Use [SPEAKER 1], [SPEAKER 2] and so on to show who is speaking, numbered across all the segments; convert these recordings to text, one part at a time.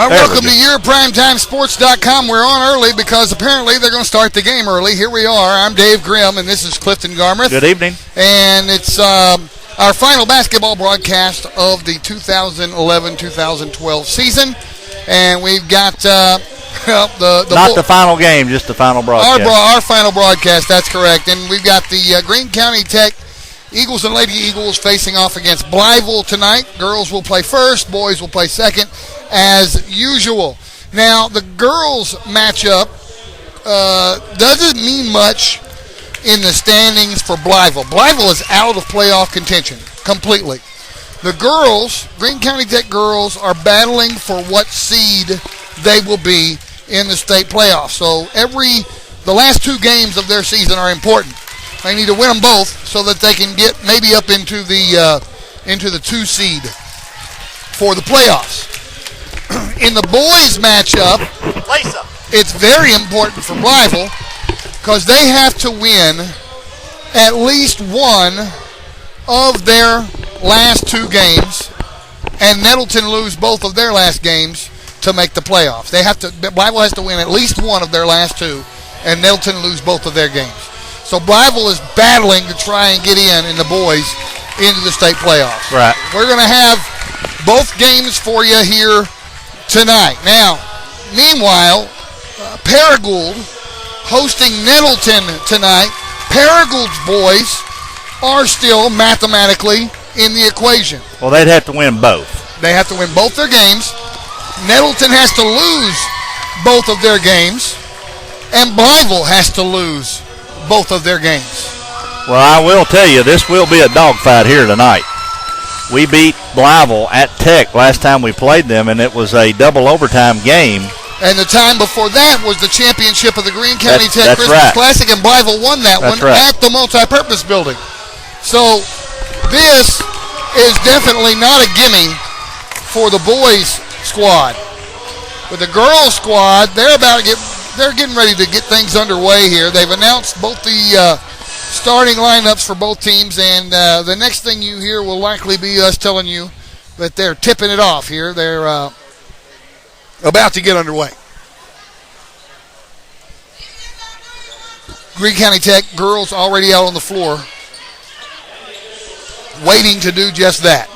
[SPEAKER 1] Welcome to YourPrimetimeSports.com. We're on early because apparently they're going to start the game early. Here we are. I'm Dave Grimm, and this is Clifton Garmrath.
[SPEAKER 2] Good evening.
[SPEAKER 1] And it's our final basketball broadcast of the 2011-2012 season. And we've got the
[SPEAKER 2] final game, just the final broadcast.
[SPEAKER 1] Our final broadcast, that's correct. And we've got the Greene County Tech Eagles and Lady Eagles facing off against Blytheville tonight. Girls will play first, boys will play second, as usual. Now, the girls matchup doesn't mean much in the standings for Blytheville. Blytheville is out of playoff contention completely. The girls, Greene County Tech girls, are battling for what seed they will be in the state playoffs. So the last two games of their season are important. They need to win them both so that they can get maybe up into the 2 seed for the playoffs. In the boys matchup, it's very important for Blytheville because they have to win at least one of their last 2 games, and Nettleton lose both of their last games to make the playoffs. Blytheville has to win at least one of their last 2, and Nettleton lose both of their games. So Blytheville is battling to try and get in the boys into the state playoffs.
[SPEAKER 2] Right.
[SPEAKER 1] We're going to have both games for you here tonight. Now, meanwhile, Paragould hosting Nettleton tonight. Paragould's boys are still mathematically in the equation.
[SPEAKER 2] Well, they'd have to win both.
[SPEAKER 1] They have to win both their games. Nettleton has to lose both of their games, and Blytheville has to lose both of their games.
[SPEAKER 2] Well, I will tell you, this will be a dogfight here tonight. We beat Blytheville at Tech last time we played them, and it was a double overtime game.
[SPEAKER 1] And the time before that was the championship of the Greene County Tech
[SPEAKER 2] that's
[SPEAKER 1] Christmas
[SPEAKER 2] right.
[SPEAKER 1] Classic, and Blytheville won that
[SPEAKER 2] That's
[SPEAKER 1] one
[SPEAKER 2] right.
[SPEAKER 1] at the multipurpose building. So this is definitely not a gimme for the boys squad. But the girls squad, they're getting ready to get things underway here. They've announced both the starting lineups for both teams, and the next thing you hear will likely be us telling you that they're tipping it off here. They're about to get underway. Greene County Tech girls already out on the floor, waiting to do just that.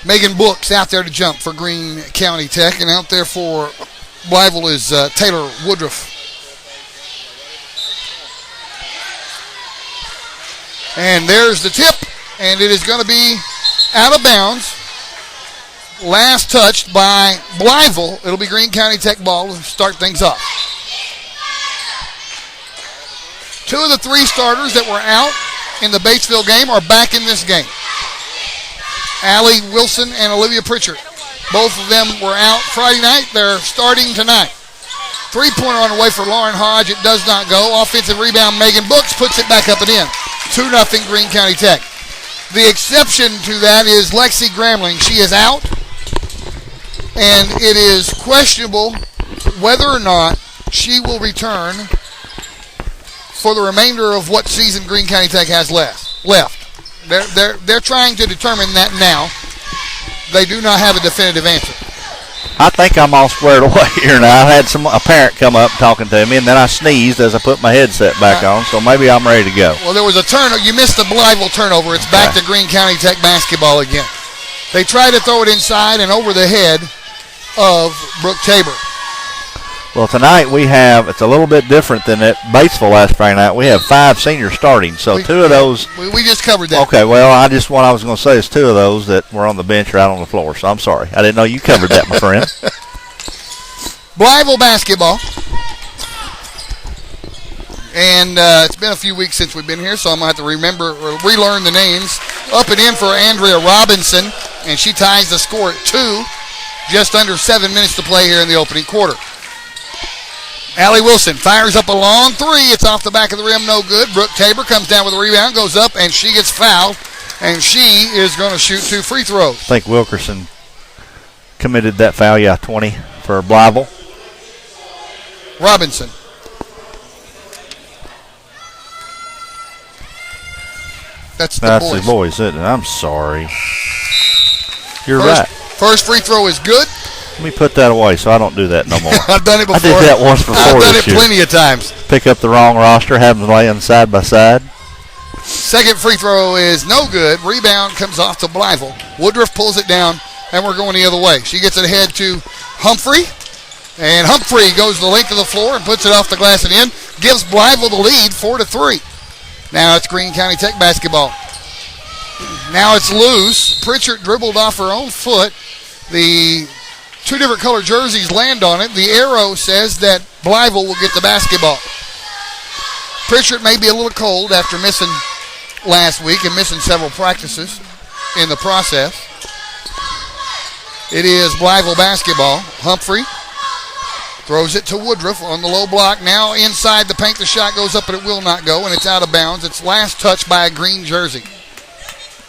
[SPEAKER 1] Megan Book's out there to jump for Greene County Tech, and out there for Blytheville is Taylor Woodruff. And there's the tip, and it is going to be out of bounds. Last touched by Blytheville. It'll be Greene County Tech ball to start things off. 2 of the 3 starters that were out in the Batesville game are back in this game. Allie Wilson and Olivia Pritchard. Both of them were out Friday night. They're starting tonight. 3-pointer on the way for Lauren Hodge. It does not go. Offensive rebound, Megan Books puts it back up and in. 2-0 Greene County Tech. The exception to that is Lexi Gramling. She is out, and it is questionable whether or not she will return for the remainder of what season Greene County Tech has left. They're trying to determine that now. They do not have a definitive answer.
[SPEAKER 2] I think I'm all squared away here now. I had a parent come up talking to me, and then I sneezed as I put my headset back on, so maybe I'm ready to go.
[SPEAKER 1] Well, there was a turnover. You missed the Blytheville turnover. It's back to Greene County Tech basketball again. They tried to throw it inside and over the head of Brooke Tabor.
[SPEAKER 2] Well, tonight it's a little bit different than at Batesville last Friday night. We have 5 seniors starting, so 2 of those.
[SPEAKER 1] We just covered that.
[SPEAKER 2] Okay, well, what I was going to say is 2 of those that were on the bench are out on the floor, so I'm sorry. I didn't know you covered that, my friend.
[SPEAKER 1] Blytheville basketball. And it's been a few weeks since we've been here, so I'm going to have to relearn the names. Up and in for Andrea Robinson, and she ties the score at 2. Just under 7 minutes to play here in the opening quarter. Allie Wilson fires up a long 3. It's off the back of the rim, no good. Brooke Tabor comes down with a rebound, goes up, and she gets fouled, and she is going to shoot 2 free throws.
[SPEAKER 2] I think Wilkerson committed that foul, 20 for Blytheville.
[SPEAKER 1] Robinson. That's the boys, isn't it?
[SPEAKER 2] I'm sorry. You're right.
[SPEAKER 1] First free throw is good.
[SPEAKER 2] Let me put that away so I don't do that no more.
[SPEAKER 1] I've done it before.
[SPEAKER 2] I did that once before.
[SPEAKER 1] I've done
[SPEAKER 2] this
[SPEAKER 1] it plenty of times.
[SPEAKER 2] Pick up the wrong roster, have them laying side by side.
[SPEAKER 1] Second free throw is no good. Rebound comes off to Blytheville. Woodruff pulls it down, and we're going the other way. She gets it ahead to Humphrey, and Humphrey goes the length of the floor and puts it off the glass and in. Gives Blytheville the lead, 4-3. Now it's Greene County Tech basketball. Now it's loose. Pritchard dribbled off her own foot. The two different color jerseys land on it. The arrow says that Blytheville will get the basketball. Pritchard may be a little cold after missing last week and missing several practices in the process. It is Blytheville basketball. Humphrey throws it to Woodruff on the low block. Now inside the paint, the shot goes up, but it will not go, and it's out of bounds. It's last touched by a green jersey.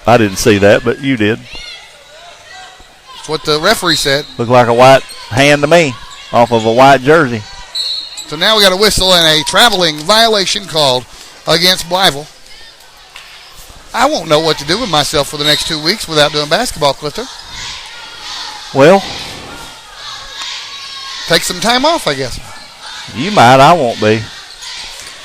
[SPEAKER 2] I didn't see that, but you did.
[SPEAKER 1] That's what the referee said.
[SPEAKER 2] Looked like a white hand to me off of a white jersey.
[SPEAKER 1] So now we got a whistle and a traveling violation called against Blytheville. I won't know what to do with myself for the next 2 weeks without doing basketball, Clifton.
[SPEAKER 2] Well,
[SPEAKER 1] take some time off, I guess.
[SPEAKER 2] You might. I won't be.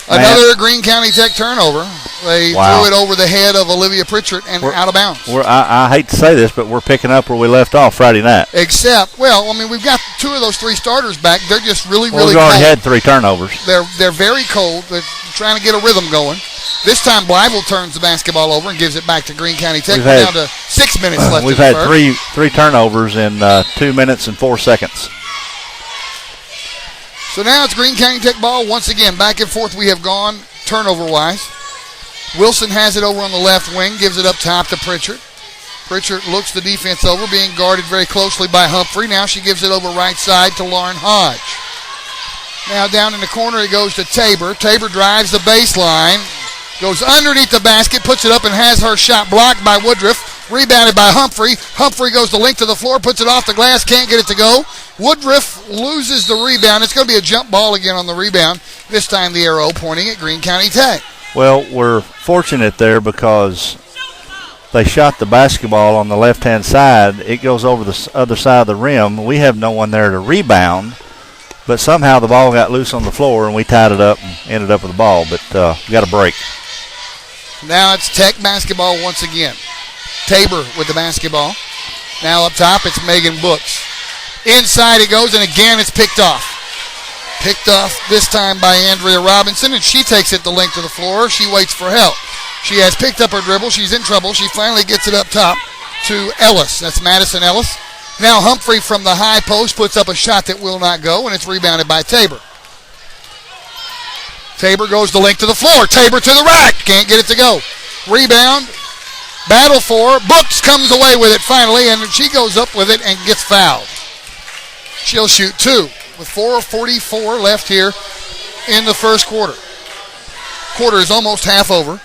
[SPEAKER 1] Another Greene County Tech turnover. They threw it over the head of Olivia Pritchard and out of bounds.
[SPEAKER 2] I hate to say this, but we're picking up where we left off Friday night.
[SPEAKER 1] Except, well, I mean, we've got two of those three starters back. They're just really
[SPEAKER 2] we've
[SPEAKER 1] cold.
[SPEAKER 2] already had 3 turnovers.
[SPEAKER 1] They're very cold. They're trying to get a rhythm going. This time, Blytheville turns the basketball over and gives it back to Greene County Tech. We're down to 6 minutes left.
[SPEAKER 2] We've had three turnovers in 2 minutes and 4 seconds.
[SPEAKER 1] So now it's Greene County Tech ball once again. Back and forth we have gone turnover-wise. Wilson has it over on the left wing, gives it up top to Pritchard. Pritchard looks the defense over, being guarded very closely by Humphrey. Now she gives it over right side to Lauren Hodge. Now down in the corner it goes to Tabor. Tabor drives the baseline, goes underneath the basket, puts it up and has her shot blocked by Woodruff. Rebounded by Humphrey. Humphrey goes the length of the floor, puts it off the glass, can't get it to go. Woodruff loses the rebound. It's going to be a jump ball again on the rebound. This time the arrow pointing at Greene County Tech.
[SPEAKER 2] Well, we're fortunate there because they shot the basketball on the left-hand side. It goes over the other side of the rim. We have no one there to rebound, but somehow the ball got loose on the floor, and we tied it up and ended up with the ball, but we got a break.
[SPEAKER 1] Now it's Tech basketball once again. Tabor with the basketball. Now up top, it's Megan Brooks. Inside it goes, and again it's picked off. Picked off this time by Andrea Robinson, and she takes it the length of the floor. She waits for help. She has picked up her dribble. She's in trouble. She finally gets it up top to Ellis. That's Madison Ellis. Now Humphrey from the high post puts up a shot that will not go, and it's rebounded by Tabor. Tabor goes the length of the floor. Tabor to the rack. Can't get it to go. Rebound. Battle for. Brooks comes away with it finally, and she goes up with it and gets fouled. She'll shoot 2 with 4:44 left here in the first quarter. Quarter is almost half over,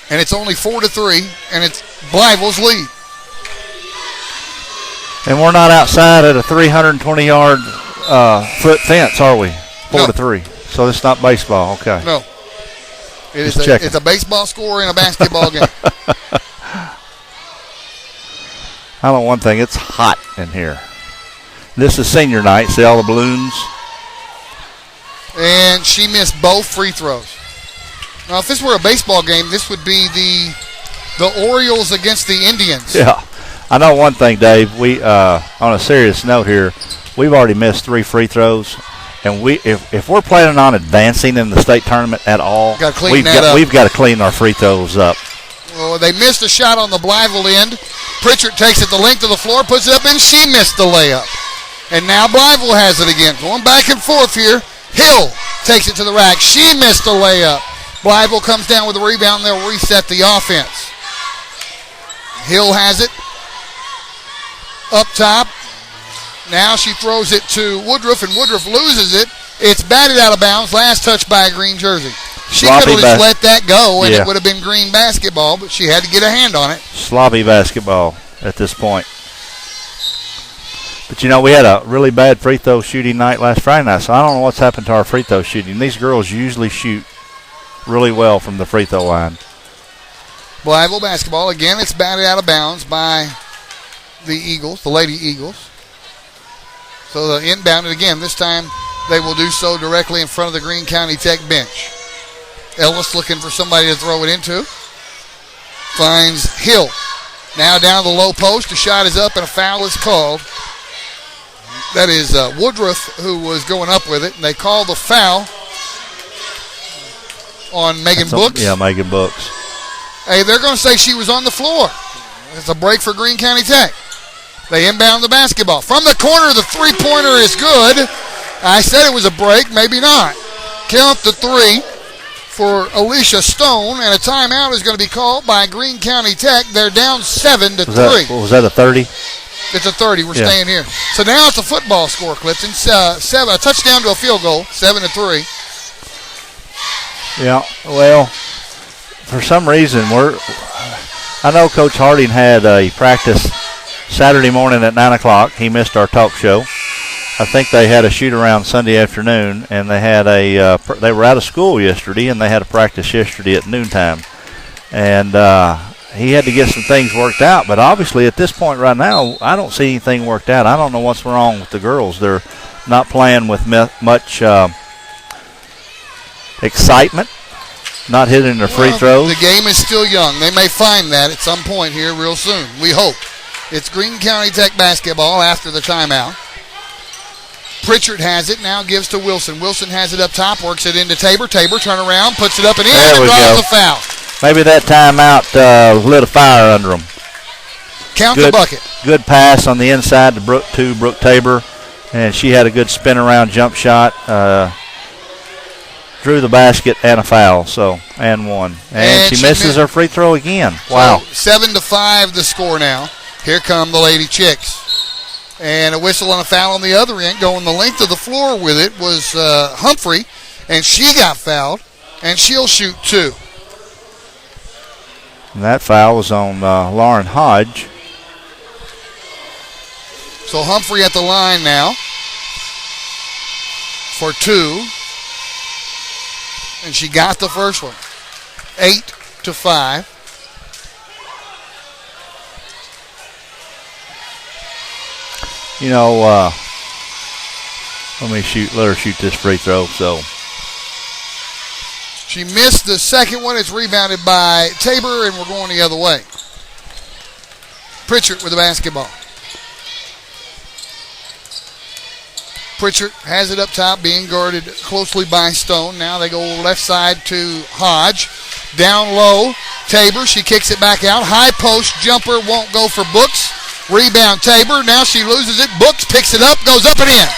[SPEAKER 1] and it's only 4-3, and it's Blytheville's lead.
[SPEAKER 2] And we're not outside at a 320-yard foot fence, are we? 4-3. So it's not baseball. Okay.
[SPEAKER 1] No. It's a baseball score in a basketball game.
[SPEAKER 2] I know one thing. It's hot in here. This is senior night. See all the balloons?
[SPEAKER 1] And she missed both free throws. Now, if this were a baseball game, this would be the Orioles against the Indians.
[SPEAKER 2] Yeah. I know one thing, Dave. We on a serious note here, we've already missed 3 free throws. And if we're planning on advancing in the state tournament at all, we've got to clean our free throws up.
[SPEAKER 1] Well, they missed a shot on the Blytheville end. Pritchard takes it the length of the floor, puts it up, and she missed the layup. And now Blytheville has it again. Going back and forth here. Hill takes it to the rack. She missed the layup. Blytheville comes down with the rebound. They'll reset the offense. Hill has it. Up top. Now she throws it to Woodruff, and Woodruff loses it. It's batted out of bounds. Last touch by a green jersey. She could have just let that go, and it would have been green basketball, but she had to get a hand on it.
[SPEAKER 2] Sloppy basketball at this point. But, we had a really bad free throw shooting night last Friday night, so I don't know what's happened to our free throw shooting. These girls usually shoot really well from the free throw line.
[SPEAKER 1] Blytheville basketball. Again, it's batted out of bounds by the Eagles, the Lady Eagles. So the inbound, and again, this time they will do so directly in front of the Greene County Tech bench. Ellis looking for somebody to throw it into. Finds Hill. Now down the low post. The shot is up and a foul is called. That is Woodruff who was going up with it. And they call the foul on Megan Books.
[SPEAKER 2] Yeah, Megan Books.
[SPEAKER 1] Hey, they're going to say she was on the floor. It's a break for Greene County Tech. They inbound the basketball. From the corner, the three-pointer is good. I said it was a break, maybe not. Count the three for Alicia Stone, and a timeout is going to be called by Greene County Tech. They're down 7-3.
[SPEAKER 2] Was that a 30?
[SPEAKER 1] It's a 30. We're staying here. So now it's a football score, Clifton. A touchdown to a field goal, 7-3.
[SPEAKER 2] Yeah, well, for some reason, I know Coach Harding had a practice Saturday morning at 9 o'clock. He missed our talk show. I think they had a shoot-around Sunday afternoon, and they had they were out of school yesterday, and they had a practice yesterday at noontime. And he had to get some things worked out, but obviously at this point right now, I don't see anything worked out. I don't know what's wrong with the girls. They're not playing with much excitement, not hitting their free throws.
[SPEAKER 1] The game is still young. They may find that at some point here real soon. We hope. It's Greene County Tech basketball after the timeout. Pritchard has it, now gives to Wilson. Wilson has it up top, works it into Tabor. Tabor turn around, puts it up and in, and draws the foul.
[SPEAKER 2] Maybe that timeout lit a fire under them.
[SPEAKER 1] Count the bucket.
[SPEAKER 2] Good pass on the inside to Brooke Tabor, and she had a good spin around jump shot. Drew the basket and a foul, and one. And she misses her free throw again. Wow.
[SPEAKER 1] So 7-5 the score now. Here come the Lady Chicks. And a whistle and a foul on the other end. Going the length of the floor with it was Humphrey, and she got fouled, and she'll shoot two.
[SPEAKER 2] And that foul was on Lauren Hodge.
[SPEAKER 1] So Humphrey at the line now for two. And she got the first one. 8-5.
[SPEAKER 2] You know, let her shoot this free throw. So
[SPEAKER 1] she missed the second one. It's rebounded by Tabor, and we're going the other way. Pritchard with the basketball. Pritchard has it up top, being guarded closely by Stone. Now they go left side to Hodge. Down low, Tabor. She kicks it back out. High post jumper won't go for Books. Rebound Tabor. Now she loses it. Books picks it up, goes up and in.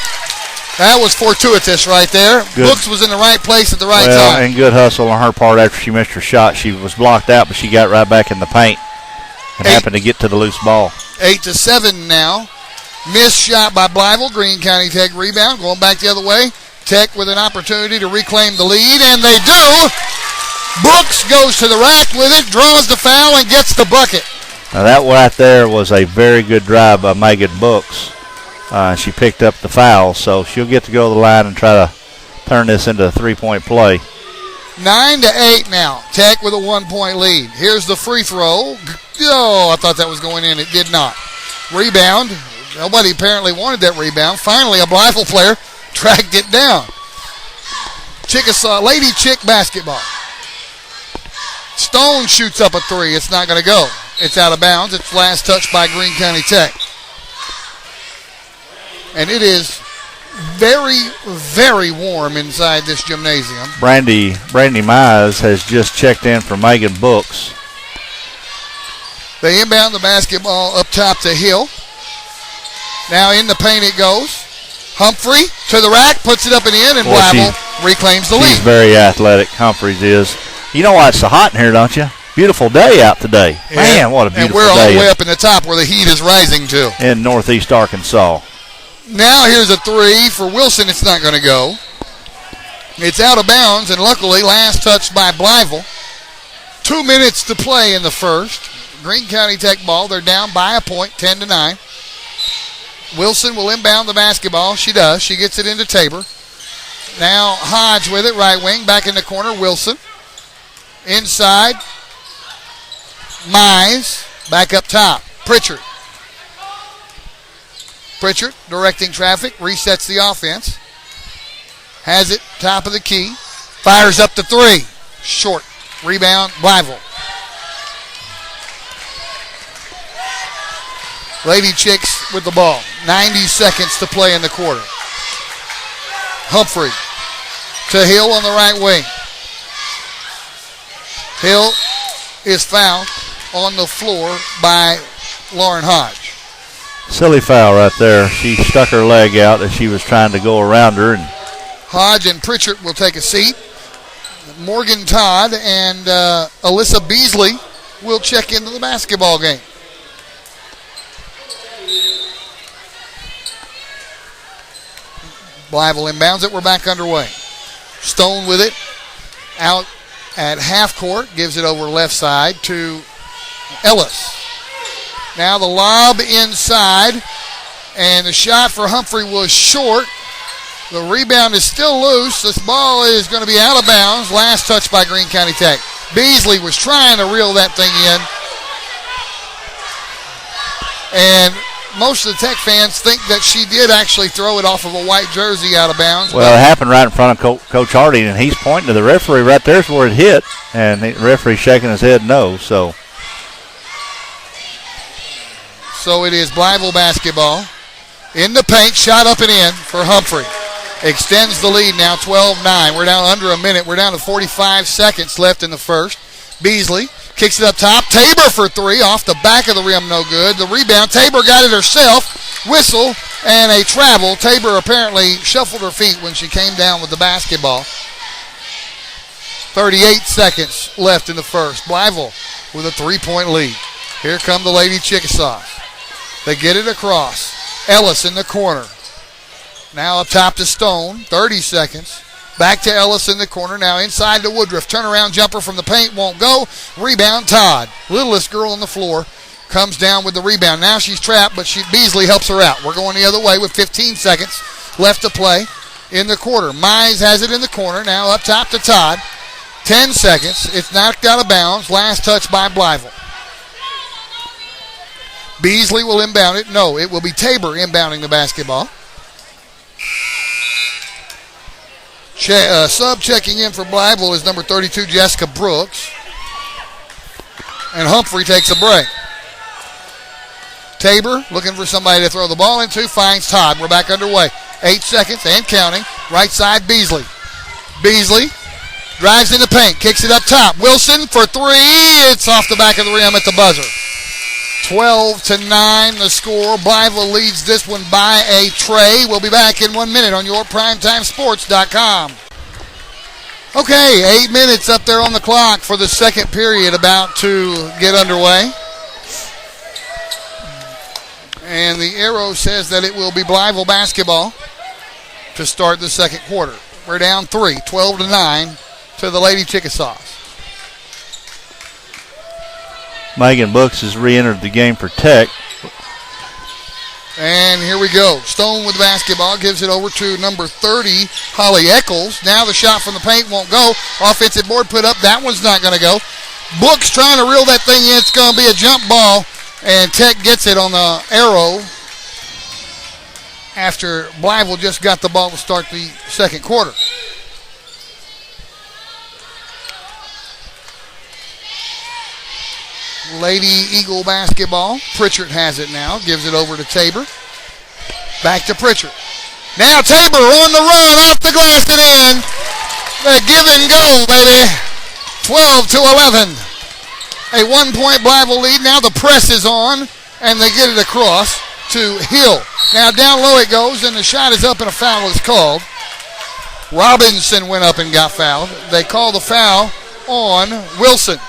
[SPEAKER 1] That was fortuitous right there. Good. Books was in the right place at the right time.
[SPEAKER 2] And good hustle on her part after she missed her shot. She was blocked out, but she got right back in the paint and happened to get to the loose ball.
[SPEAKER 1] 8-7 now. Missed shot by Blytheville. Greene County Tech rebound. Going back the other way. Tech with an opportunity to reclaim the lead, and they do. Books goes to the rack with it, draws the foul, and gets the bucket.
[SPEAKER 2] Now that right there was a very good drive by Megan Books. She picked up the foul, so she'll get to go to the line and try to turn this into a three-point play.
[SPEAKER 1] 9-8 now. Tech with a 1-point lead. Here's the free throw. Oh, I thought that was going in. It did not. Rebound. Nobody apparently wanted that rebound. Finally, a Blytheville player tracked it down. Chickasaw Lady Chick basketball. Stone shoots up a three. It's not going to go. It's out of bounds. It's last touched by Greene County Tech. And it is very, very warm inside this gymnasium.
[SPEAKER 2] Brandy Mize has just checked in for Megan Books.
[SPEAKER 1] They inbound the basketball up top to Hill. Now in the paint it goes. Humphrey to the rack, puts it up and in, and Blytheville reclaims the lead.
[SPEAKER 2] He's very athletic, Humphreys is. You know why it's so hot in here, don't you? Beautiful day out today. Yeah. Man, what a beautiful day.
[SPEAKER 1] And we're all the way up in the top where the heat is rising to.
[SPEAKER 2] In northeast Arkansas.
[SPEAKER 1] Now here's a three for Wilson. It's not going to go. It's out of bounds, and luckily last touched by Blytheville. 2 minutes to play in the first. Greene County Tech ball. They're down by a point, 10-9. Wilson will inbound the basketball. She does. She gets it into Tabor. Now Hodge with it, right wing. Back in the corner, Wilson. Inside, Mize. Back up top, Pritchard. Pritchard directing traffic, resets the offense. Has it, top of the key. Fires up to three. Short. Rebound, Blytheville. Lady Chicks with the ball. 90 seconds to play in the quarter. Humphrey to Hill on the right wing. Hill is fouled on the floor by Lauren Hodge.
[SPEAKER 2] Silly foul right there. She stuck her leg out as she was trying to go around her. And
[SPEAKER 1] Hodge and Pritchard will take a seat. Morgan Todd and Alyssa Beasley will check into the basketball game. Blytheville inbounds it. We're back underway. Stone with it. Out at half court. Gives it over left side to Ellis. Now the lob inside. And the shot for Humphrey was short. The rebound is still loose. This ball is going to be out of bounds. Last touch by Greene County Tech. Beasley was trying to reel that thing in. And most of the Tech fans think that she did actually throw it off of a white jersey out of bounds.
[SPEAKER 2] Well, it happened right in front of Coach Hardy, and he's pointing to the referee right there's where it hit, and the referee's shaking his head no. So
[SPEAKER 1] it is Blytheville basketball. In the paint, shot up and in for Humphrey. Extends the lead now, 12-9. We're down under a minute. We're down to 45 seconds left in the first. Beasley kicks it up top. Tabor for three. Off the back of the rim, no good. The rebound, Tabor got it herself. Whistle and a travel. Tabor apparently shuffled her feet when she came down with the basketball. 38 seconds left in the first. Blytheville with a 3-point lead. Here come the Lady Chickasaws. They get it across. Ellis in the corner. Now up top to Stone. 30 seconds. Back to Ellis in the corner. Now inside to Woodruff. Turnaround jumper from the paint. Won't go. Rebound Todd. Littlest girl on the floor. Comes down with the rebound. Now she's trapped, but Beasley helps her out. We're going the other way with 15 seconds left to play in the quarter. Mize has it in the corner. Now up top to Todd. 10 seconds. It's knocked out of bounds. Last touch by Blytheville. Beasley will inbound it. No, it will be Tabor inbounding the basketball. Sub checking in for Blytheville is number 32, Jessica Brooks. And Humphrey takes a break. Tabor looking for somebody to throw the ball into. Finds Todd. We're back underway. 8 seconds and counting. Right side, Beasley. Beasley drives in the paint. Kicks it up top. Wilson for three. It's off the back of the rim at the buzzer. 12-9 the score. Blytheville leads this one by a tray. We'll be back in 1 minute on YourPrimetimeSports.com. Okay, 8 minutes up there on the clock for the second period about to get underway. And the arrow says that it will be Blytheville basketball to start the second quarter. We're down 3, 12-9 to the Lady Chickasaws.
[SPEAKER 2] Megan Books has re-entered the game for Tech.
[SPEAKER 1] And here we go. Stone with the basketball. Gives it over to number 30, Holly Eccles. Now the shot from the paint won't go. Offensive board put up. That one's not going to go. Books trying to reel that thing in. It's going to be a jump ball. And Tech gets it on the arrow after Blytheville just got the ball to start the second quarter. Lady Eagle basketball. Pritchard has it now. Gives it over to Tabor. Back to Pritchard. Now Tabor on the run. Off the glass and in. The give and go, baby. 12-11. A 1-point Blytheville lead. Now the press is on. And they get it across to Hill. Now down low it goes. And the shot is up and a foul is called. Robinson went up and got fouled. They call the foul on Wilson.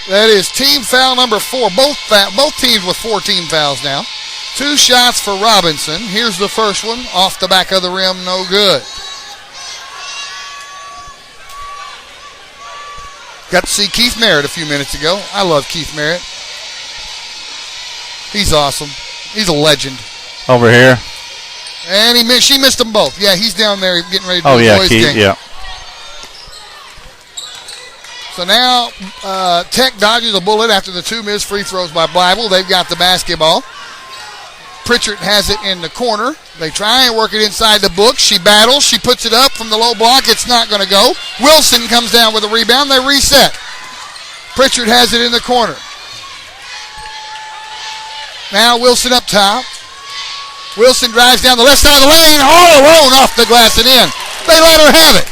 [SPEAKER 1] That is team foul number 4. Both teams with 4 team fouls now. 2 shots for Robinson. Here's the first one. Off the back of the rim, no good. Got to see Keith Merritt a few minutes ago. I love Keith Merritt. He's awesome. He's a legend.
[SPEAKER 2] Over here.
[SPEAKER 1] And she missed them both. Yeah, he's down there getting ready to do the boys'
[SPEAKER 2] Keith,
[SPEAKER 1] game.
[SPEAKER 2] yeah.
[SPEAKER 1] So now Tech dodges a bullet after the 2 missed free throws by Blytheville. They've got the basketball. Pritchard has it in the corner. They try and work it inside the book. She battles. She puts it up from the low block. It's not going to go. Wilson comes down with a rebound. They reset. Pritchard has it in the corner. Now Wilson up top. Wilson drives down the left side of the lane, all alone off the glass and in. They let her have it.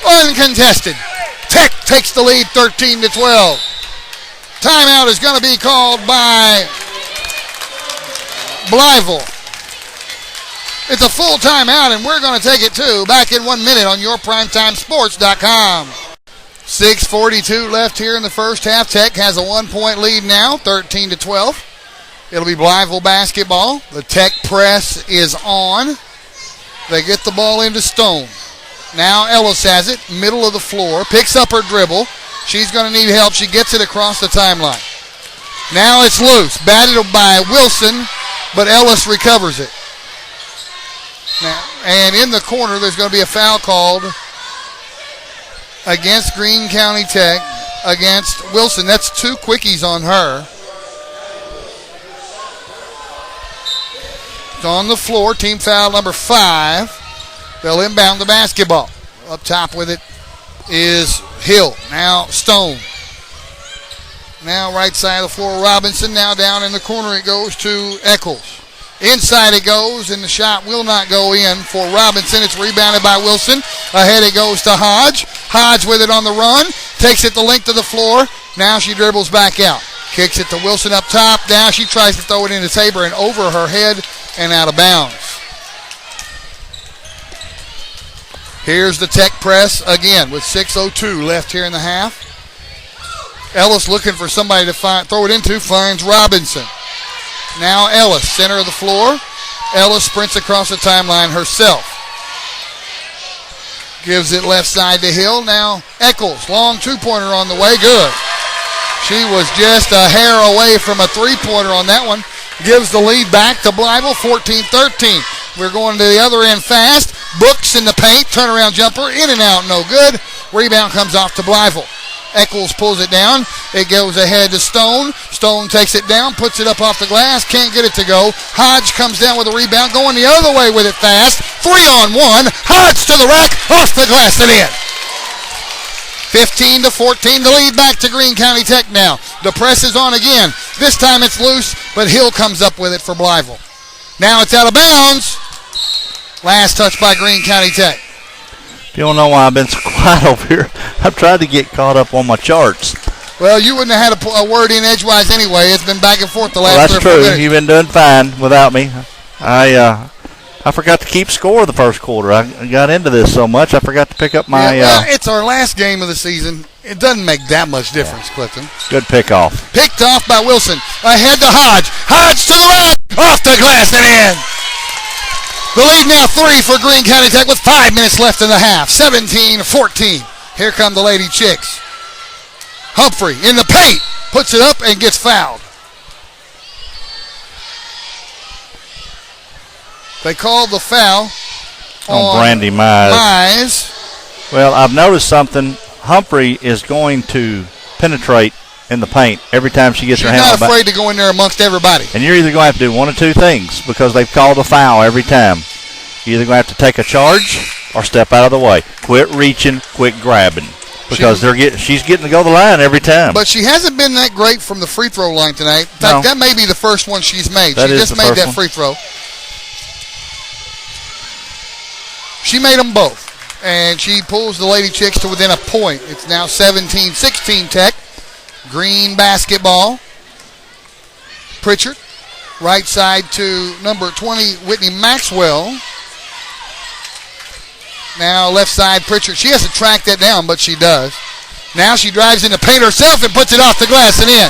[SPEAKER 1] Uncontested. Tech takes the lead 13-12. Timeout is going to be called by Blytheville. It's a full timeout, and we're going to take it too. Back in 1 minute on YourPrimetimeSports.com. 6:42 left here in the first half. Tech has a 1-point lead now, 13-12. It'll be Blytheville basketball. The Tech press is on. They get the ball into Stone. Now Ellis has it, middle of the floor, picks up her dribble. She's going to need help. She gets it across the timeline. Now it's loose, batted by Wilson, but Ellis recovers it. Now, and in the corner, there's going to be a foul called against Greene County Tech, against Wilson. That's 2 quickies on her. It's on the floor, team foul number 5. They'll inbound the basketball. Up top with it is Hill. Now Stone. Now right side of the floor, Robinson. Now down in the corner it goes to Eccles. Inside it goes, and the shot will not go in for Robinson. It's rebounded by Wilson. Ahead it goes to Hodge. Hodge with it on the run. Takes it the length of the floor. Now she dribbles back out. Kicks it to Wilson up top. Now she tries to throw it into Tabor and over her head and out of bounds. Here's the Tech press again with 6:02 left here in the half. Ellis looking for somebody to throw it into, finds Robinson. Now Ellis, center of the floor. Ellis sprints across the timeline herself. Gives it left side to Hill. Now Eccles, long 2-pointer on the way, good. She was just a hair away from a 3-pointer on that one. Gives the lead back to Blytheville, 14-13. We're going to the other end fast. Books in the paint, turnaround jumper, in and out, no good. Rebound comes off to Blytheville. Eccles pulls it down. It goes ahead to Stone. Stone takes it down, puts it up off the glass, can't get it to go. Hodge comes down with a rebound, going the other way with it fast. 3-on-1. Hodge to the rack, off the glass and in. 15-14, the lead back to Greene County Tech now. The press is on again. This time it's loose, but Hill comes up with it for Blytheville. Now it's out of bounds. Last touch by Greene County Tech.
[SPEAKER 2] If you don't know why I've been so quiet over here, I've tried to get caught up on my charts.
[SPEAKER 1] Well, you wouldn't have had a word in edgewise anyway. It's been back and forth the last 3 or 4 minutes.
[SPEAKER 2] That's true. You've been doing fine without me. I forgot to keep score of the first quarter. I got into this so much, I forgot to pick up my...
[SPEAKER 1] well, it's our last game of the season. It doesn't make that much difference, Clifton.
[SPEAKER 2] Good pick-off.
[SPEAKER 1] Picked off by Wilson. Ahead to Hodge. Hodge to the rack. Off the glass and in. The lead now 3 for Greene County Tech with 5 minutes left in the half. 17-14. Here come the Lady Chicks. Humphrey in the paint. Puts it up and gets fouled. They called the foul on
[SPEAKER 2] Brandy Mize. Well, I've noticed something. Humphrey is going to penetrate in the paint every time she gets her hand on the
[SPEAKER 1] She's not afraid to go in there amongst everybody.
[SPEAKER 2] And you're either going to have to do one of 2 things because they've called a foul every time. You're either going to have to take a charge or step out of the way. Quit reaching, quit grabbing. Because she's getting to go the line every time.
[SPEAKER 1] But she hasn't been that great from the free throw line tonight. In fact, that may be the first one she's made. She just made that free throw. She made them both. And she pulls the Lady Chicks to within a point. It's now 17-16 Tech. Greene basketball. Pritchard. Right side to number 20, Whitney Maxwell. Now left side, Pritchard. She has to track that down, but she does. Now she drives in the paint herself and puts it off the glass and in.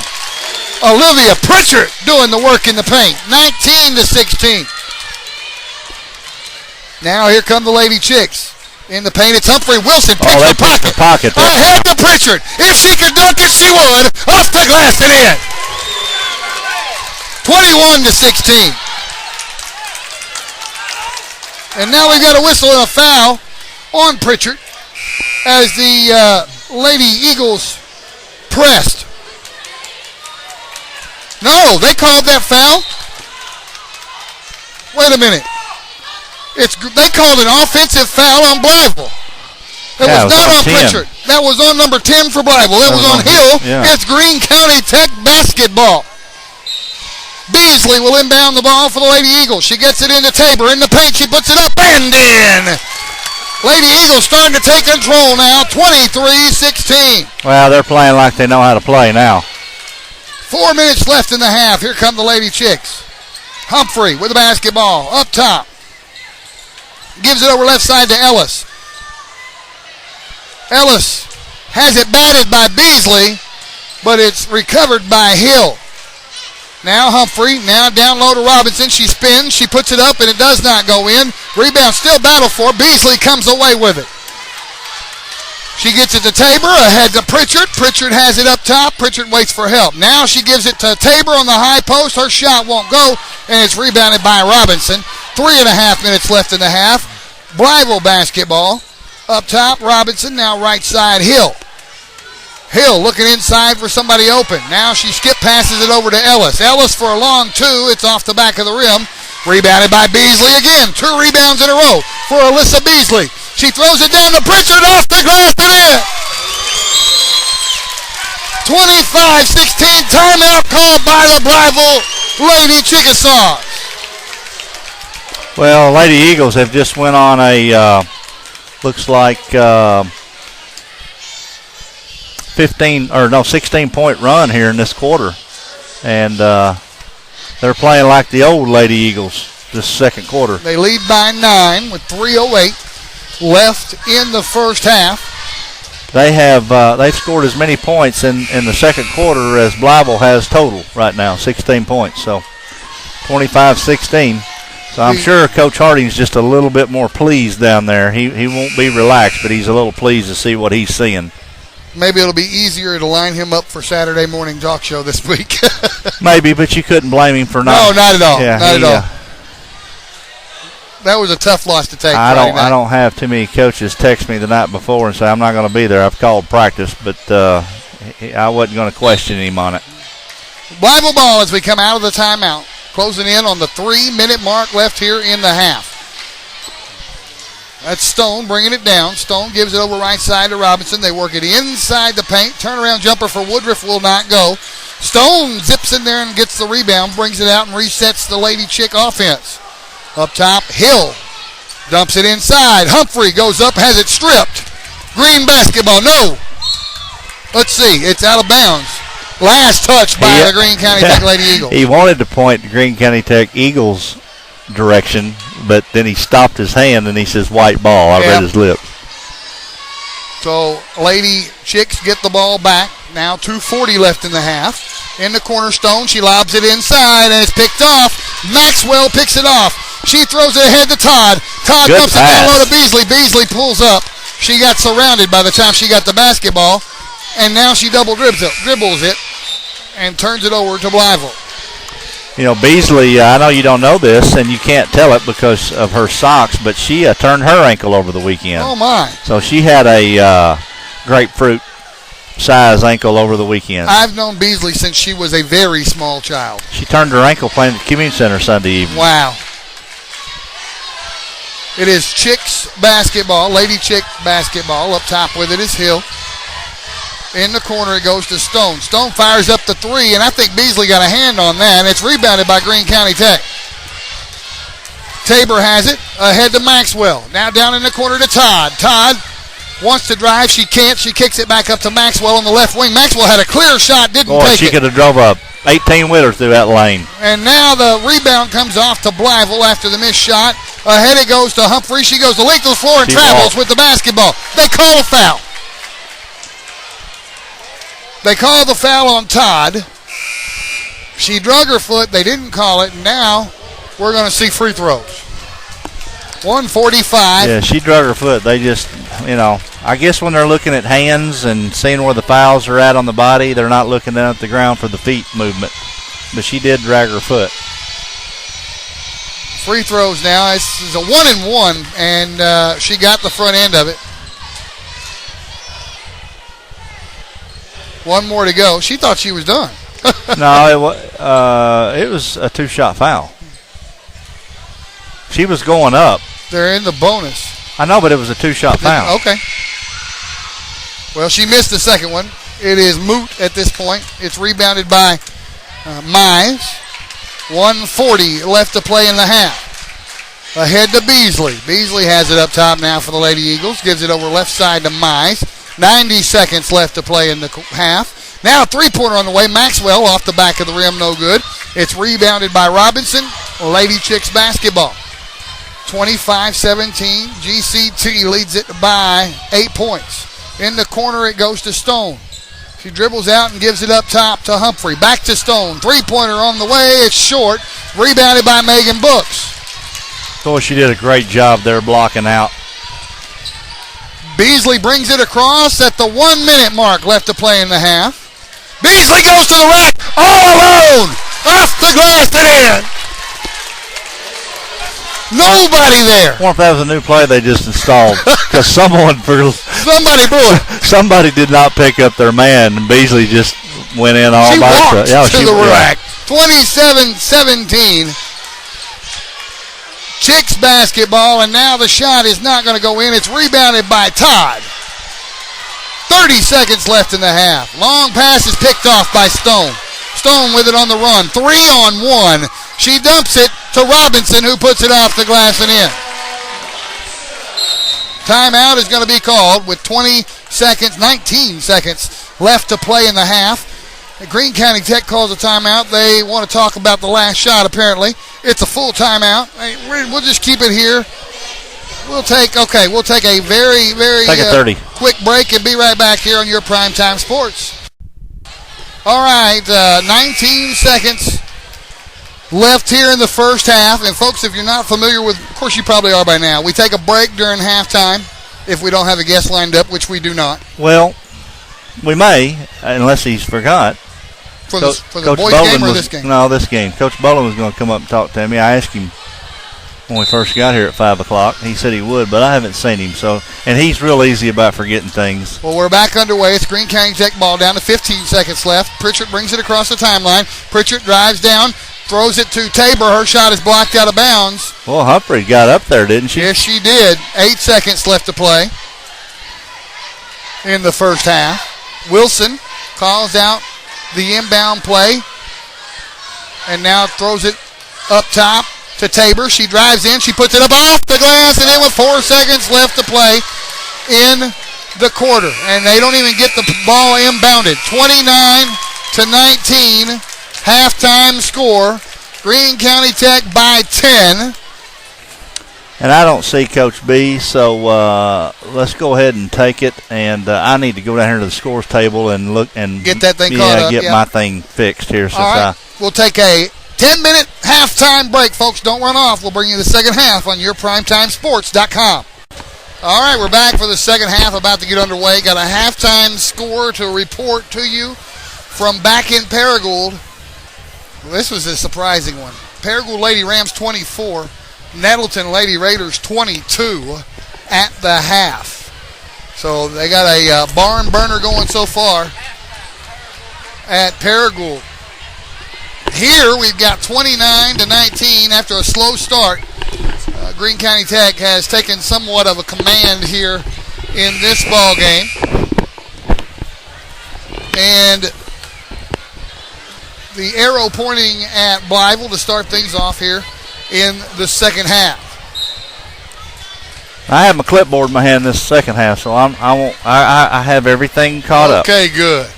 [SPEAKER 1] Olivia Pritchard doing the work in the paint. 19-16. Now here come the Lady Chicks. In the paint, it's Humphrey. Wilson picks the pocket. Ahead to Pritchard. If she could dunk it, she would. Off the glass and in. 21-16. And now we've got a whistle and a foul on Pritchard as the Lady Eagles pressed. No, they called that foul. Wait a minute. They called an offensive foul on Blytheville. It was not on
[SPEAKER 2] 10.
[SPEAKER 1] Pritchard. That was on number 10 for Blytheville. That was on Hill.
[SPEAKER 2] Yeah.
[SPEAKER 1] It's Greene County Tech basketball. Beasley will inbound the ball for the Lady Eagles. She gets it into Tabor. In the paint, she puts it up and in. Lady Eagles starting to take control now, 23-16.
[SPEAKER 2] Well, they're playing like they know how to play now.
[SPEAKER 1] 4 minutes left in the half. Here come the Lady Chicks. Humphrey with the basketball up top. Gives it over left side to Ellis. Ellis has it batted by Beasley, but it's recovered by Hill. Now Humphrey, now down low to Robinson. She spins, she puts it up, and it does not go in. Rebound still battled for. Beasley comes away with it. She gets it to Tabor, ahead to Pritchard. Pritchard has it up top. Pritchard waits for help. Now she gives it to Tabor on the high post. Her shot won't go, and it's rebounded by Robinson. 3.5 minutes left in the half. Blytheville basketball. Up top, Robinson. Now right side, Hill. Hill looking inside for somebody open. Now she skip passes it over to Ellis. Ellis for a long two. It's off the back of the rim. Rebounded by Beasley again. 2 rebounds in a row for Alyssa Beasley. She throws it down to Pritchard off the glass and in. 25-16. Timeout called by the Blytheville Lady Chickasaws.
[SPEAKER 2] Well, Lady Eagles have just went on a looks like 16-point run here in this quarter, and they're playing like the old Lady Eagles this second quarter.
[SPEAKER 1] They lead by 9 with 3:08 left in the first half.
[SPEAKER 2] They've scored as many points in the second quarter as Blytheville has total right now, 16 points. So 25-16. So I'm sure Coach Harding's just a little bit more pleased down there. He won't be relaxed, but he's a little pleased to see what he's seeing.
[SPEAKER 1] Maybe it'll be easier to line him up for Saturday morning talk show this week.
[SPEAKER 2] Maybe, but you couldn't blame him for not.
[SPEAKER 1] No, not at all.
[SPEAKER 2] Yeah,
[SPEAKER 1] not at all. That was a tough loss to take.
[SPEAKER 2] I don't have too many coaches text me the night before and say I'm not going to be there. I've called practice, but I wasn't going to question him on it.
[SPEAKER 1] Blytheville ball as we come out of the timeout. Closing in on the 3-minute mark left here in the half. That's Stone bringing it down. Stone gives it over right side to Robinson. They work it inside the paint. Turnaround jumper for Woodruff will not go. Stone zips in there and gets the rebound, brings it out and resets the Lady Chick offense. Up top, Hill dumps it inside. Humphrey goes up, has it stripped. Greene basketball, no. Let's see, it's out of bounds. Last touch by the Greene County Tech Lady Eagles.
[SPEAKER 2] He wanted to point the Greene County Tech Eagles direction, but then he stopped his hand and he says white ball. I read his lips.
[SPEAKER 1] So Lady Chicks get the ball back. Now 2:40 left in the half. In the corner, Stone. She lobs it inside and it's picked off. Maxwell picks it off. She throws it ahead to Todd. Todd dumps it down low to Beasley. Beasley pulls up. She got surrounded by the time she got the basketball. And now she dribbles it and turns it over to Blytheville.
[SPEAKER 2] You know, Beasley, I know you don't know this, and you can't tell it because of her socks, but she turned her ankle over the weekend.
[SPEAKER 1] Oh, my.
[SPEAKER 2] So she had a grapefruit-size ankle over the weekend.
[SPEAKER 1] I've known Beasley since she was a very small child.
[SPEAKER 2] She turned her ankle playing at the community center Sunday evening.
[SPEAKER 1] Wow. It is Chicks basketball, Lady Chick basketball. Up top with it is Hill. In the corner, it goes to Stone. Stone fires up the 3, and I think Beasley got a hand on that. And it's rebounded by Greene County Tech. Tabor has it ahead to Maxwell. Now down in the corner to Todd. Todd wants to drive. She can't. She kicks it back up to Maxwell on the left wing. Maxwell had a clear shot, didn't take it.
[SPEAKER 2] She could have drove a 18-wheeler through that lane.
[SPEAKER 1] And now the rebound comes off to Blytheville after the missed shot. Ahead it goes to Humphrey. She goes the length of the floor and travels with the basketball. They call a foul. They call the foul on Todd. She drug her foot. They didn't call it. Now we're going to see free throws. 1:45.
[SPEAKER 2] Yeah, she drug her foot. They just, I guess when they're looking at hands and seeing where the fouls are at on the body, they're not looking down at the ground for the feet movement. But she did drag her foot.
[SPEAKER 1] Free throws now. This is a 1-and-1, and she got the front end of it. One more to go. She thought she was done.
[SPEAKER 2] No, it was a 2-shot foul. She was going up.
[SPEAKER 1] They're in the bonus.
[SPEAKER 2] I know, but it was a 2-shot foul.
[SPEAKER 1] Okay. Well, she missed the second one. It is moot at this point. It's rebounded by Mize. 1:40 left to play in the half. Ahead to Beasley. Beasley has it up top now for the Lady Eagles. Gives it over left side to Mize. 90 seconds left to play in the half. Now a three-pointer on the way. Maxwell off the back of the rim, no good. It's rebounded by Robinson. Lady Chicks basketball. 25-17. GCT leads it by 8 points. In the corner it goes to Stone. She dribbles out and gives it up top to Humphrey. Back to Stone. Three-pointer on the way. It's short. Rebounded by Megan Brooks.
[SPEAKER 2] Boy, she did a great job there blocking out.
[SPEAKER 1] Beasley brings it across at the 1 minute mark left to play in the half. Beasley goes to the rack all alone. Off the glass and in. Nobody there.
[SPEAKER 2] I wonder if that was a new play they just installed. Because somebody blew it. Somebody did not pick up their man, and Beasley just went in all by herself.
[SPEAKER 1] Yeah, to the rack. 27-17. Chicks basketball, and now the shot is not going to go in. It's rebounded by Todd. 30 seconds left in the half. Long pass is picked off by Stone. Stone with it on the run. 3-on-1. She dumps it to Robinson, who puts it off the glass and in. Timeout is going to be called with 19 seconds left to play in the half. Greene County Tech calls a timeout. They want to talk about the last shot, apparently. It's a full timeout. We'll just keep it here. We'll take a very, very quick break and be right back here on your Primetime Sports. All right, 19 seconds left here in the first half. And, folks, if you're not familiar with, of course you probably are by now, we take a break during halftime if we don't have a guest lined up, which we do not.
[SPEAKER 2] Well, we may, unless he's forgot.
[SPEAKER 1] For the boys' game or this game?
[SPEAKER 2] No, this game. Coach Bolin was going to come up and talk to me. I asked him when we first got here at 5 o'clock. He said he would, but I haven't seen him. And he's real easy about forgetting things.
[SPEAKER 1] Well, we're back underway. It's Greene County Tech ball down to 15 seconds left. Pritchett brings it across the timeline. Pritchett drives down, throws it to Tabor. Her shot is blocked out of bounds.
[SPEAKER 2] Well, Humphrey got up there, didn't she?
[SPEAKER 1] Yes, she did. 8 seconds left to play in the first half. Wilson calls out the inbound play and now throws it up top to Tabor. She drives in. She puts it up off the glass and in with 4 seconds left to play in the quarter. And they don't even get the ball inbounded. 29-19 halftime score. Greene County Tech by 10.
[SPEAKER 2] And I don't see Coach B, so let's go ahead and take it. And I need to go down here to the scores table and look and
[SPEAKER 1] get that thing caught up.
[SPEAKER 2] Get my thing fixed here.
[SPEAKER 1] All right. We'll take a 10-minute halftime break, folks. Don't run off. We'll bring you the second half on YourPrimetimeSports.com. All right, we're back for the second half, about to get underway. Got a halftime score to report to you from back in Paragould. Well, this was a surprising one. Paragould Lady Rams 24. Nettleton Lady Raiders 22 at the half. So they got a barn burner going so far at Paragould. Here we've got 29-19 after a slow start. Greene County Tech has taken somewhat of a command here in this ball game. And the arrow pointing at Blytheville to start things off here in the second half.
[SPEAKER 2] I have my clipboard in my hand this second half, so I have everything caught up.
[SPEAKER 1] Okay, good.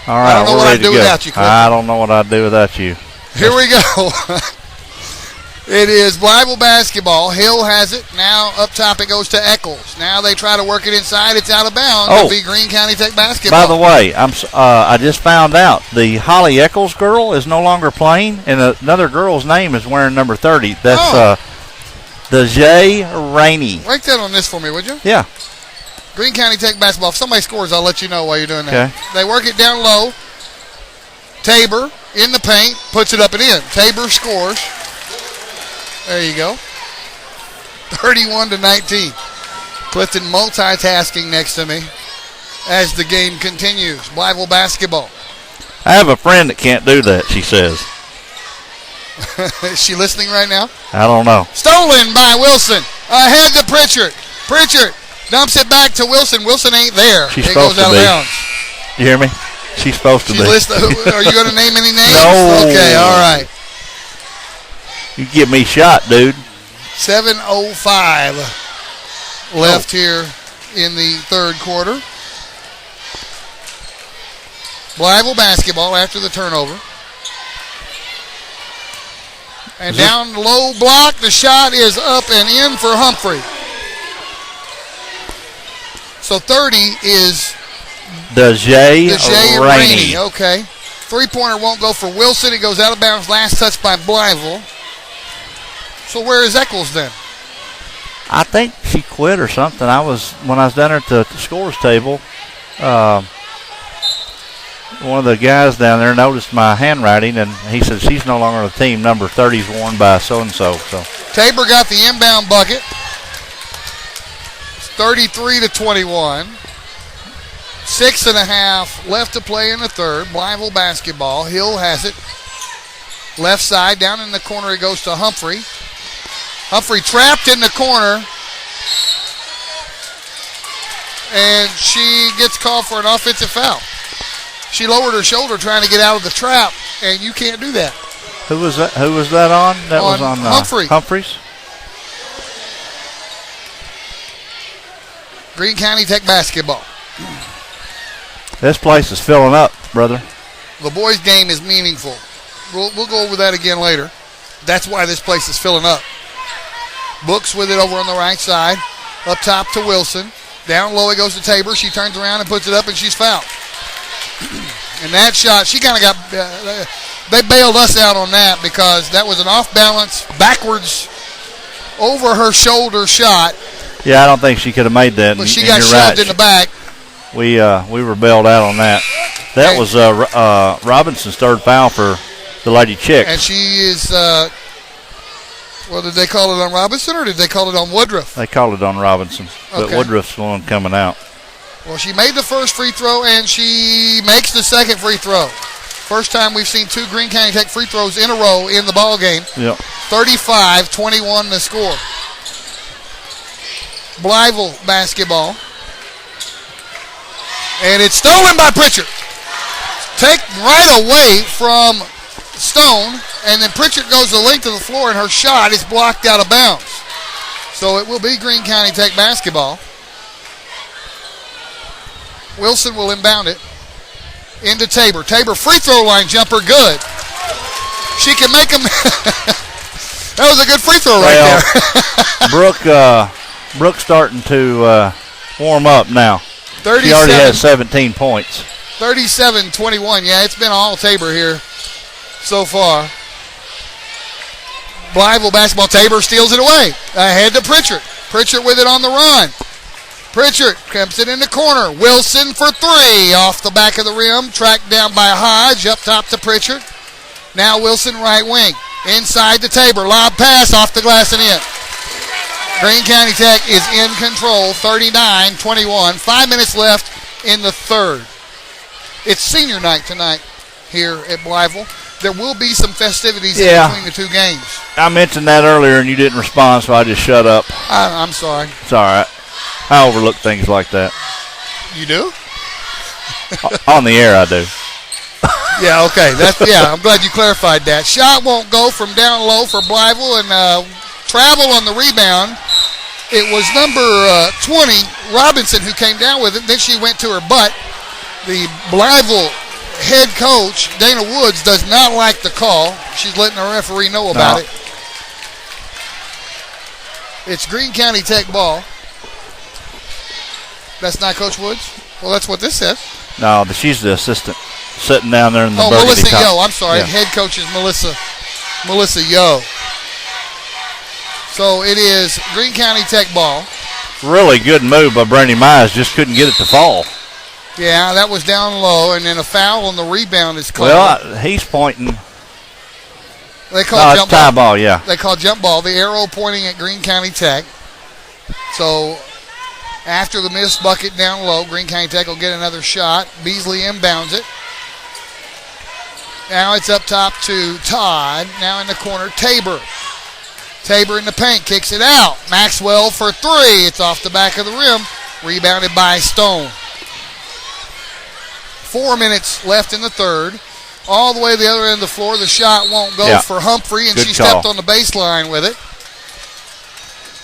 [SPEAKER 2] All right,
[SPEAKER 1] I don't know what I'd do without you, Cliff.
[SPEAKER 2] I don't know what I'd do without you.
[SPEAKER 1] Here we go. It is Blytheville basketball. Hill has it. Now up top it goes to Eccles. Now they try to work it inside. It's out of bounds. It'll be Greene County Tech basketball.
[SPEAKER 2] By the way, I just found out the Holly Eccles girl is no longer playing, and another girl's name is wearing number 30. That's Dejae Rainey.
[SPEAKER 1] Write that on this for me, would you?
[SPEAKER 2] Yeah.
[SPEAKER 1] Greene County Tech basketball. If somebody scores, I'll let you know while you're doing that.
[SPEAKER 2] Okay.
[SPEAKER 1] They work it down low. Tabor in the paint, puts it up and in. Tabor scores. There you go. 31-19. Clifton multitasking next to me. as the game continues. Blytheville basketball.
[SPEAKER 2] I have a friend that can't do that, she says.
[SPEAKER 1] Is she listening right now?
[SPEAKER 2] I don't know.
[SPEAKER 1] Stolen by Wilson. Ahead to Pritchard. Pritchard dumps it back to Wilson. Wilson ain't there.
[SPEAKER 2] She's
[SPEAKER 1] it
[SPEAKER 2] supposed
[SPEAKER 1] goes out
[SPEAKER 2] to be.
[SPEAKER 1] of bounds.
[SPEAKER 2] You hear me? She's supposed to be.
[SPEAKER 1] Are you going to name any names?
[SPEAKER 2] No.
[SPEAKER 1] Okay, all right.
[SPEAKER 2] You get me shot, dude.
[SPEAKER 1] 7:05 left here in the third quarter. Blytheville basketball after the turnover. And down low block, the shot is up and in for Humphrey. So 30 is
[SPEAKER 2] DeJay Rainey.
[SPEAKER 1] Okay. Three-pointer won't go for Wilson. It goes out of bounds. Last touch by Blytheville. So where is Eccles then?
[SPEAKER 2] I think she quit or something. When I was down there at the scores table, one of the guys down there noticed my handwriting, and he said she's no longer on the team. Number 30 is worn by so-and-so. So
[SPEAKER 1] Tabor got the inbound bucket. It's 33-21. 6.5 left to play in the third. Blytheville basketball. Hill has it. Left side, down in the corner, it goes to Humphrey. Humphrey trapped in the corner. And she gets called for an offensive foul. She lowered her shoulder trying to get out of the trap, and you can't do that.
[SPEAKER 2] Who was that? Who was that on? That was on
[SPEAKER 1] Humphrey.
[SPEAKER 2] Humphreys.
[SPEAKER 1] Greene County Tech basketball.
[SPEAKER 2] This place is filling up, brother.
[SPEAKER 1] The boys' game is meaningful. We'll go over that again later. That's why this place is filling up. Books with it over on the right side. Up top to Wilson. Down low it goes to Tabor. She turns around and puts it up, and she's fouled. And that shot, she kind of got, they bailed us out on that because that was an off-balance, backwards, over her shoulder shot.
[SPEAKER 2] Yeah, I don't think she could have made that.
[SPEAKER 1] But she got shoved in the back.
[SPEAKER 2] We were bailed out on that. That was Robinson's third foul for the Lady Chicks.
[SPEAKER 1] And she is, well, did they call it on Robinson or did they call it on Woodruff?
[SPEAKER 2] They called it on Robinson, but
[SPEAKER 1] Okay.
[SPEAKER 2] Woodruff's the one coming out.
[SPEAKER 1] Well, she made the first free throw, and she makes the second free throw. First time we've seen two Greene County Tech free throws in a row in the ball game.
[SPEAKER 2] Yep.
[SPEAKER 1] 35-21 the score. Blytheville basketball. And it's stolen by Pritchard. Taken right away from Stone, and then Pritchard goes the length of the floor, and her shot is blocked out of bounds. So it will be Greene County Tech basketball. Wilson will inbound it into Tabor. Tabor free throw line jumper, good. She can make them. That was a good free throw right
[SPEAKER 2] there. Brooke starting to warm up now. She already has 17 points.
[SPEAKER 1] 37-21. Yeah, it's been all Tabor here so far. Blytheville basketball. Tabor steals it away. Ahead to Pritchard. Pritchard with it on the run. Pritchard comes it in the corner. Wilson for three. Off the back of the rim. Tracked down by Hodge. Up top to Pritchard. Now Wilson right wing. Inside to Tabor. Lob pass off the glass and in. Greene County Tech is in control. 39-21. 5 minutes left in the third. It's senior night tonight here at Blytheville. There will be some festivities in between the two games.
[SPEAKER 2] I mentioned that earlier and you didn't respond, so I just shut up.
[SPEAKER 1] I'm sorry.
[SPEAKER 2] It's all right. I overlook things like that.
[SPEAKER 1] You do?
[SPEAKER 2] On the air, I do.
[SPEAKER 1] Yeah, okay. I'm glad you clarified that. Shot won't go from down low for Blytheville, and travel on the rebound. It was number 20, Robinson, who came down with it. Then she went to her butt. The Blytheville head coach, Dana Woods, does not like the call. She's letting the referee know about it. It's Greene County Tech ball. That's not Coach Woods? Well, that's what this says.
[SPEAKER 2] No, she's the assistant sitting down there in the burgundy
[SPEAKER 1] Melissa
[SPEAKER 2] top.
[SPEAKER 1] Yo. I'm sorry.
[SPEAKER 2] Yeah.
[SPEAKER 1] Head coach is Melissa Yo. So it is Greene County Tech ball.
[SPEAKER 2] Really good move by Brandy Mize. Just couldn't get it to fall.
[SPEAKER 1] Yeah, that was down low, and then a foul on the rebound is called.
[SPEAKER 2] Well, he's pointing.
[SPEAKER 1] They call jump
[SPEAKER 2] tie ball, yeah.
[SPEAKER 1] They call jump ball. The arrow pointing at Greene County Tech. So After the missed bucket down low, Greene County Tech will get another shot. Beasley inbounds it. Now it's up top to Todd. Now in the corner, Tabor. Tabor in the paint, kicks it out. Maxwell for three. It's off the back of the rim. Rebounded by Stone. 4 minutes left in the third. All the way to the other end of the floor. The shot won't go for Humphrey, and she stepped on the baseline with it.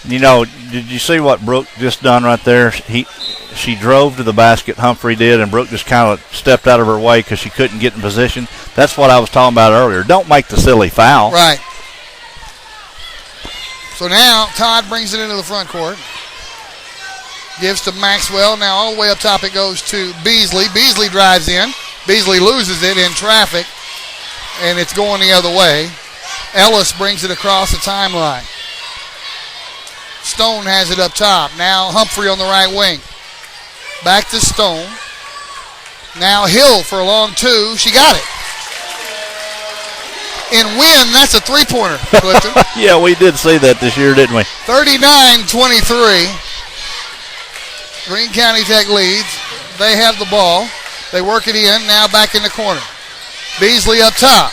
[SPEAKER 2] You know, did you see what Brooke just done right there? She drove to the basket, Humphrey did, and Brooke just kind of stepped out of her way because she couldn't get in position. That's what I was talking about earlier. Don't make the silly foul.
[SPEAKER 1] Right. So now Todd brings it into the front court. Gives to Maxwell. Now all the way up top it goes to Beasley. Beasley drives in. Beasley loses it in traffic, and it's going the other way. Ellis brings it across the timeline. Stone has it up top. Now Humphrey on the right wing. Back to Stone. Now Hill for a long two. She got it. And win, that's a three-pointer, Clifton.
[SPEAKER 2] Yeah, we did see that this year, didn't we?
[SPEAKER 1] 39-23. Greene County Tech leads. They have the ball. They work it in. Now back in the corner. Beasley up top.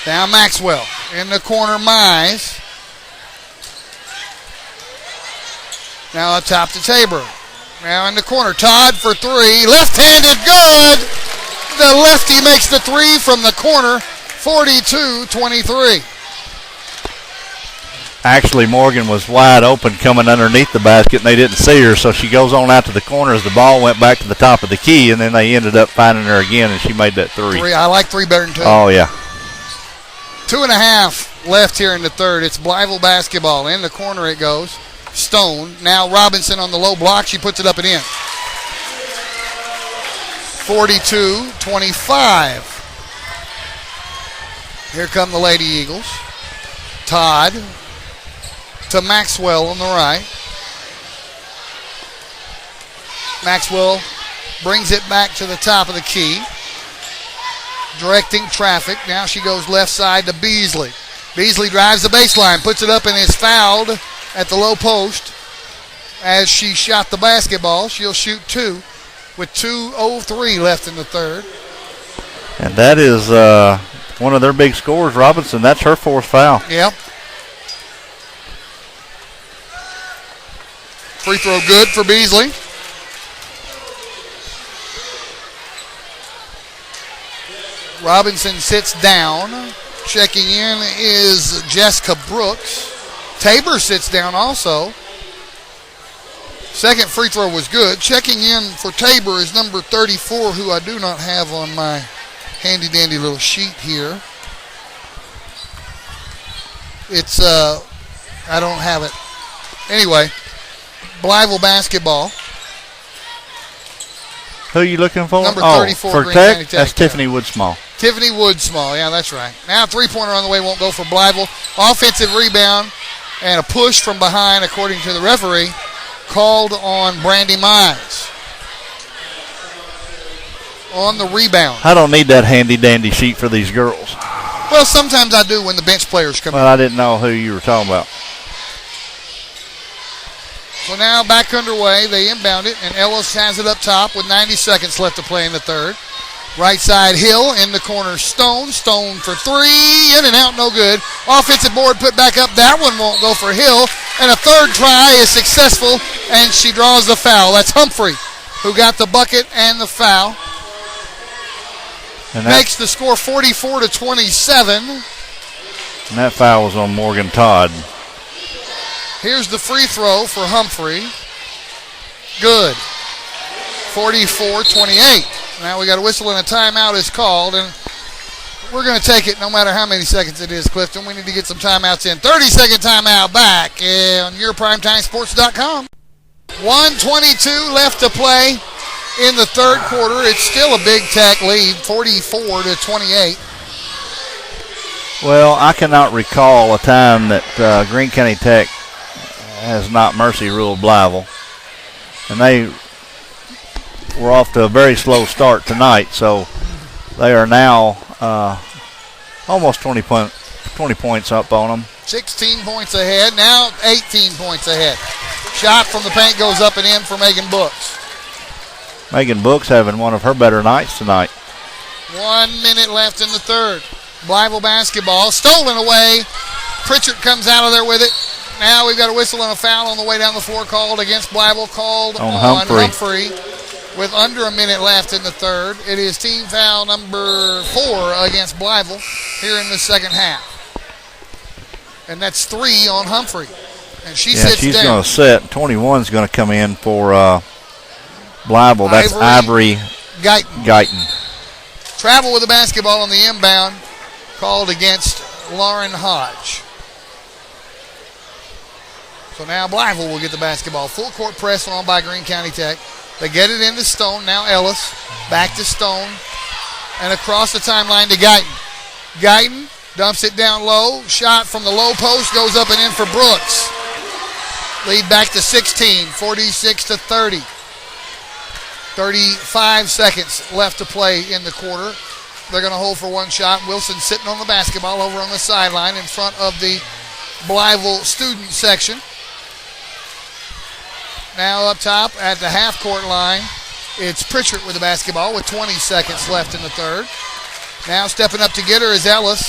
[SPEAKER 1] Now Maxwell. In the corner, Mize. Now up top to Tabor. Now in the corner, Todd for three. Left-handed, good. The lefty makes the three from the corner. 42-23.
[SPEAKER 2] Actually, Morgan was wide open coming underneath the basket, and they didn't see her, so she goes on out to the corner as the ball went back to the top of the key, and then they ended up finding her again, and she made that three.
[SPEAKER 1] I like three better than two.
[SPEAKER 2] Oh, yeah.
[SPEAKER 1] 2.5 left here in the third. It's Blytheville basketball. In the corner it goes. Stone. Now Robinson on the low block. She puts it up and in. 42-25. Here come the Lady Eagles. Todd to Maxwell on the right. Maxwell brings it back to the top of the key. Directing traffic. Now she goes left side to Beasley. Beasley drives the baseline, puts it up, and is fouled at the low post as she shot the basketball. She'll shoot two with 2:03 left in the third.
[SPEAKER 2] And that is one of their big scorers, Robinson. That's her fourth foul.
[SPEAKER 1] Yep. Free throw good for Beasley. Robinson sits down. Checking in is Jessica Brooks. Tabor sits down also. Second free throw was good. Checking in for Tabor is number 34, who I do not have on my handy-dandy little sheet here. It's, I don't have it. Anyway, Blytheville basketball.
[SPEAKER 2] Who are you looking for?
[SPEAKER 1] Number 34,
[SPEAKER 2] for
[SPEAKER 1] Greene
[SPEAKER 2] Tech?
[SPEAKER 1] County Tech.
[SPEAKER 2] That's Tiffany Woodsmall.
[SPEAKER 1] Tiffany Woodsmall, yeah, that's right. Now three-pointer on the way, won't go for Blytheville. Offensive rebound and a push from behind, according to the referee, called on Brandy Mize. On the rebound.
[SPEAKER 2] I don't need that handy-dandy sheet for these girls.
[SPEAKER 1] Well, sometimes I do when the bench players come in.
[SPEAKER 2] Well, I didn't know who you were talking about.
[SPEAKER 1] So now back underway. They inbound it, and Ellis has it up top with 90 seconds left to play in the third. Right side, Hill. In the corner, Stone. Stone for three. In and out, no good. Offensive board put back up. That one won't go for Hill. And a third try is successful, and she draws the foul. That's Humphrey, who got the bucket and the foul. And makes the score 44-27.
[SPEAKER 2] And that foul was on Morgan Todd.
[SPEAKER 1] Here's the free throw for Humphrey. Good. 44-28. Now we got a whistle and a timeout is called, and we're going to take it no matter how many seconds it is, Clifton. We need to get some timeouts in. 30-second timeout back on YourPrimetimeSports.com. 1:22 left to play in the third quarter. It's still a Big Tech lead, 44-28.
[SPEAKER 2] Well, I cannot recall a time that Greene County Tech has not mercy ruled Blytheville. And they were off to a very slow start tonight, so they are now almost 20 points up on them.
[SPEAKER 1] 16 points ahead, now 18 points ahead. Shot from the paint goes up and in for Megan Brooks.
[SPEAKER 2] Megan Brooks having one of her better nights tonight.
[SPEAKER 1] 1 minute left in the third. Blytheville basketball stolen away. Pritchard comes out of there with it. Now we've got a whistle and a foul on the way down the floor called against Blytheville, called on Humphrey with under a minute left in the third. It is team foul number 4 against Blytheville here in the second half. And that's 3 on Humphrey. And she's
[SPEAKER 2] going to sit. 21's going to come in for Blytheville. That's Ivory Guyton.
[SPEAKER 1] Travel with the basketball on the inbound, called against Lauren Hodge. So now Blytheville will get the basketball. Full court press on by Greene County Tech. They get it into Stone. Now Ellis. Back to Stone. And across the timeline to Guyton. Guyton dumps it down low. Shot from the low post goes up and in for Brooks. Lead back to 16, 46-30. 35 seconds left to play in the quarter. They're going to hold for one shot. Wilson sitting on the basketball over on the sideline in front of the Blytheville student section. Now up top at the half-court line, it's Pritchard with the basketball with 20 seconds left in the third. Now stepping up to get her is Ellis.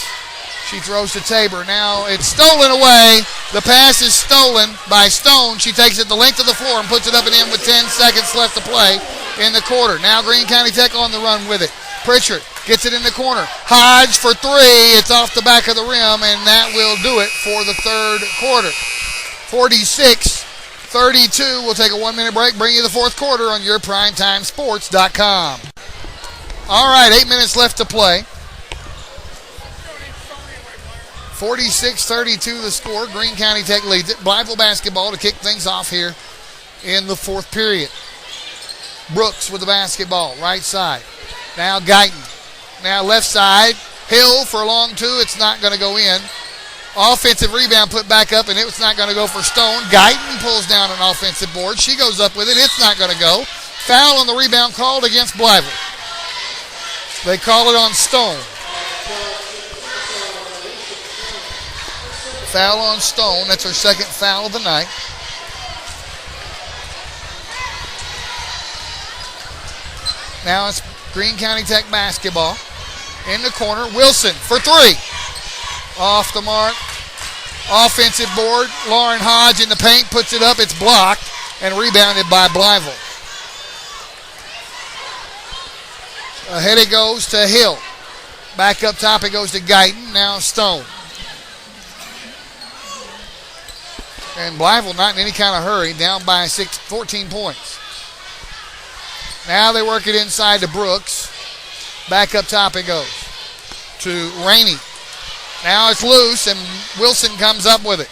[SPEAKER 1] She throws to Tabor. Now it's stolen away. The pass is stolen by Stone. She takes it the length of the floor and puts it up and in with 10 seconds left to play in the quarter. Now Greene County Tech on the run with it. Pritchard gets it in the corner. Hodge for 3. It's off the back of the rim, and that will do it for the third quarter. 46-32. We'll take a 1 minute break. Bring you the fourth quarter on YourPrimetimeSports.com. All right, 8 minutes left to play. 46-32 the score. Greene County Tech leads it. Blytheville basketball to kick things off here in the fourth period. Brooks with the basketball, right side. Now Guyton. Now left side. Hill for a long 2. It's not going to go in. Offensive rebound put back up, and it's not going to go for Stone. Guyton pulls down an offensive board. She goes up with it. It's not going to go. Foul on the rebound called against Blytheville. They call it on Stone. Foul on Stone. That's her second foul of the night. Now it's Greene County Tech basketball. In the corner, Wilson for 3. Off the mark. Offensive board. Lauren Hodge in the paint, puts it up. It's blocked and rebounded by Blytheville. Ahead it goes to Hill. Back up top it goes to Guyton. Now Stone. And Blytheville not in any kind of hurry, down by 14 points. Now they work it inside to Brooks. Back up top it goes to Rainey. Now it's loose, and Wilson comes up with it.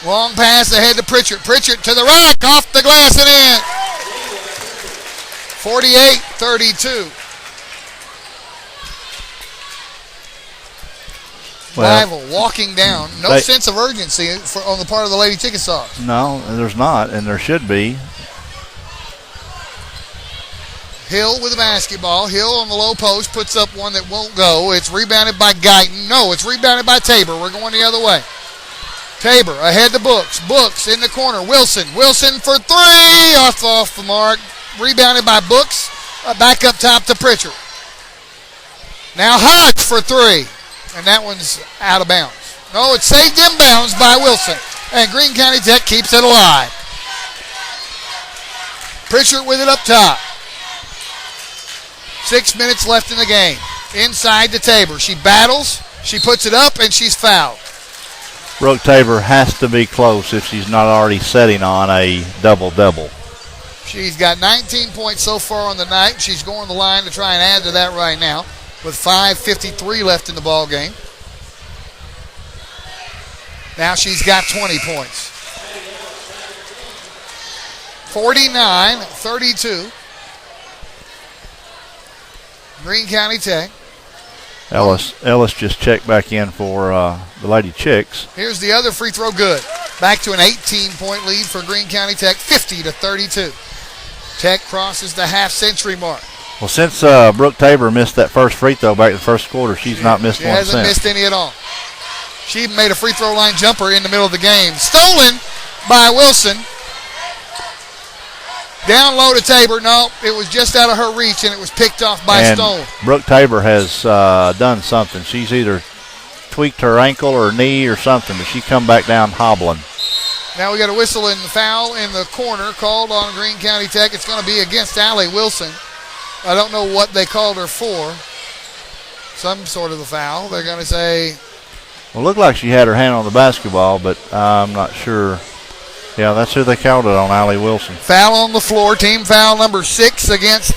[SPEAKER 1] Long pass ahead to Pritchard. Pritchard to the rack, off the glass and in. 48-32. Blytheville walking down. No sense of urgency on the part of the Lady Chickasaws.
[SPEAKER 2] No, there's not, and there should be.
[SPEAKER 1] Hill with the basketball. Hill on the low post puts up one that won't go. It's rebounded by Guyton. No, it's rebounded by Tabor. We're going the other way. Tabor ahead to Brooks. Brooks in the corner. Wilson for 3. Off the mark. Rebounded by Brooks. Back up top to Pritchard. Now Hodge for 3. And that one's out of bounds. No, it's saved in bounds by Wilson. And Greene County Tech keeps it alive. Pritchard with it up top. 6 minutes left in the game. Inside to Tabor. She battles. She puts it up, and she's fouled.
[SPEAKER 2] Brooke Tabor has to be close if she's not already setting on a double-double.
[SPEAKER 1] She's got 19 points so far on the night. She's going the line to try and add to that right now with 5:53 left in the ball game. Now she's got 20 points. 49-32. Greene County Tech.
[SPEAKER 2] Ellis just checked back in for the Lady Chicks.
[SPEAKER 1] Here's the other free throw, good. Back to an 18-point lead for Greene County Tech, 50-32. Tech crosses the half-century mark.
[SPEAKER 2] Well, since Brooke Tabor missed that first free throw back in the first quarter, she's not missed one since.
[SPEAKER 1] She hasn't missed any at all. She even made a free throw line jumper in the middle of the game. Stolen by Wilson. Down low to Tabor. No, it was just out of her reach, and it was picked off by Stone.
[SPEAKER 2] Brooke Tabor has done something. She's either tweaked her ankle or knee or something, but she come back down hobbling.
[SPEAKER 1] Now we got a whistle in the foul in the corner called on Greene County Tech. It's going to be against Allie Wilson. I don't know what they called her for. Some sort of a foul. They're going to say.
[SPEAKER 2] Well, it looked like she had her hand on the basketball, but I'm not sure. Yeah, that's who they called it on, Allie Wilson.
[SPEAKER 1] Foul on the floor. Team foul number 6 against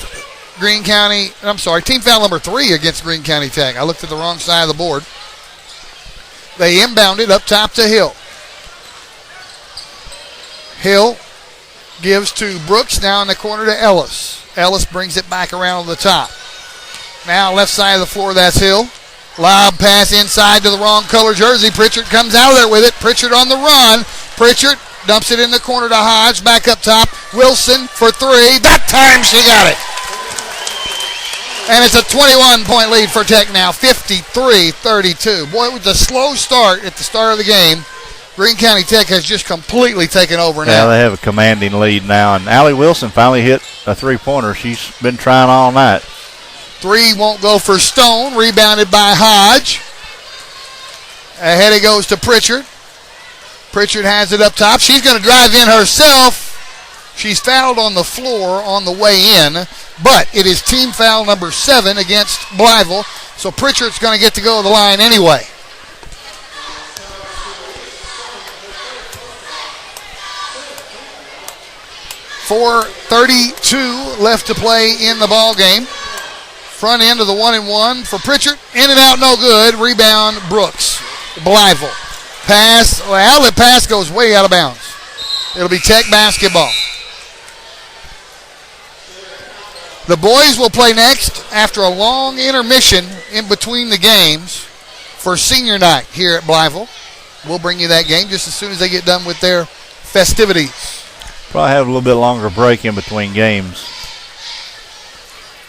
[SPEAKER 1] Greene County. I'm sorry, team foul number 3 against Greene County Tech. I looked at the wrong side of the board. They inbounded up top to Hill. Hill gives to Brooks, now in the corner to Ellis. Ellis brings it back around to the top. Now left side of the floor, that's Hill. Lob pass inside to the wrong color jersey. Pritchard comes out of there with it. Pritchard on the run. Pritchard dumps it in the corner to Hodge. Back up top. Wilson for 3. That time she got it. And it's a 21-point lead for Tech now, 53-32. Boy, with the slow start at the start of the game, Greene County Tech has just completely taken over now.
[SPEAKER 2] Yeah, they have a commanding lead now. And Allie Wilson finally hit a three-pointer. She's been trying all night.
[SPEAKER 1] 3 won't go for Stone. Rebounded by Hodge. Ahead it goes to Pritchard. Pritchard has it up top. She's going to drive in herself. She's fouled on the floor on the way in, but it is team foul number 7 against Blytheville, so Pritchard's going to get to go to the line anyway. .432 left to play in the ball game. Front end of the 1-and-1 for Pritchard. In and out, no good. Rebound, Brooks. Blytheville. Pass, outlet pass goes way out of bounds. It'll be Tech basketball. The boys will play next after a long intermission in between the games for senior night here at Blytheville. We'll bring you that game just as soon as they get done with their festivities.
[SPEAKER 2] Probably have a little bit longer break in between games.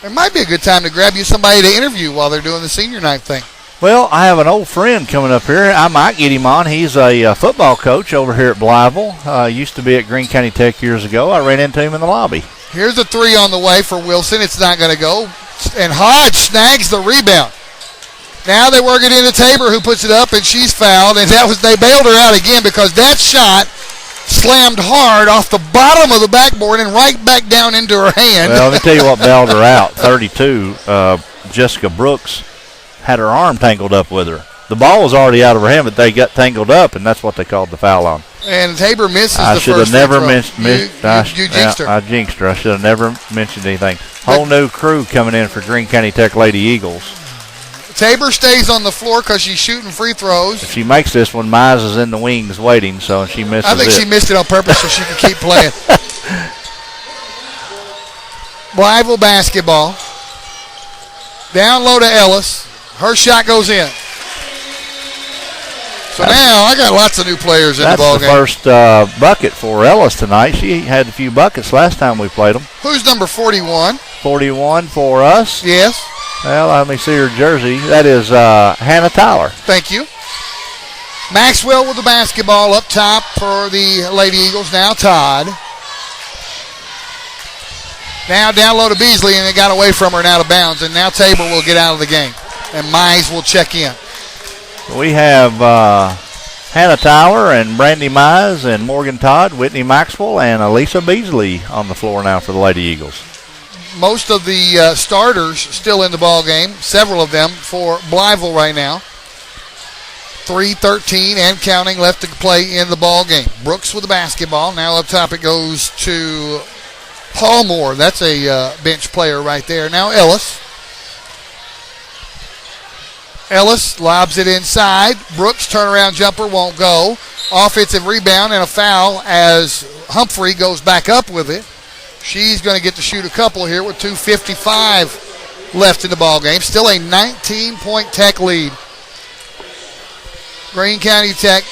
[SPEAKER 1] It might be a good time to grab you somebody to interview while they're doing the senior night thing.
[SPEAKER 2] Well, I have an old friend coming up here. I might get him on. He's a football coach over here at Blytheville. Used to be at Greene County Tech years ago. I ran into him in the lobby.
[SPEAKER 1] Here's a 3 on the way for Wilson. It's not going to go. And Hodge snags the rebound. Now they work it into Tabor, who puts it up, and she's fouled. And they bailed her out again because that shot slammed hard off the bottom of the backboard and right back down into her hand.
[SPEAKER 2] Well, let me tell you what bailed her out. 32, Jessica Brooks had her arm tangled up with her. The ball was already out of her hand, but they got tangled up, and that's what they called the foul on.
[SPEAKER 1] And Tabor misses
[SPEAKER 2] I
[SPEAKER 1] the
[SPEAKER 2] should
[SPEAKER 1] first
[SPEAKER 2] have never
[SPEAKER 1] you jinxed her.
[SPEAKER 2] I jinxed her. I should have never mentioned anything. Whole new crew coming in for Greene County Tech Lady Eagles.
[SPEAKER 1] Tabor stays on the floor because she's shooting free throws.
[SPEAKER 2] If she makes this one, Mize is in the wings waiting, so she misses it.
[SPEAKER 1] I think she missed it on purpose so she could keep playing. Blytheville basketball. Down low to Ellis. Her shot goes in. So now I got lots of new players in the ball game.
[SPEAKER 2] That's the first bucket for Ellis tonight. She had a few buckets last time we played them.
[SPEAKER 1] Who's number 41?
[SPEAKER 2] 41 for us.
[SPEAKER 1] Yes.
[SPEAKER 2] Well, let me see her jersey. That is Hannah Tyler.
[SPEAKER 1] Thank you. Maxwell with the basketball up top for the Lady Eagles. Now Todd. Now down low to Beasley, and it got away from her and out of bounds. And now Tabor will get out of the game. And Mize will check in.
[SPEAKER 2] We have Hannah Tyler and Brandy Mize and Morgan Todd, Whitney Maxwell, and Elisa Beasley on the floor now for the Lady Eagles.
[SPEAKER 1] Most of the starters still in the ball game, several of them for Blytheville right now. 3:13 and counting left to play in the ball game. Brooks with the basketball. Now up top it goes to Hallmore. That's a bench player right there. Now Ellis. Ellis lobs it inside. Brooks turnaround jumper won't go. Offensive rebound and a foul as Humphrey goes back up with it. She's going to get to shoot a couple here with 2:55 left in the ball game. Still a 19-point Tech lead. Greene County Tech,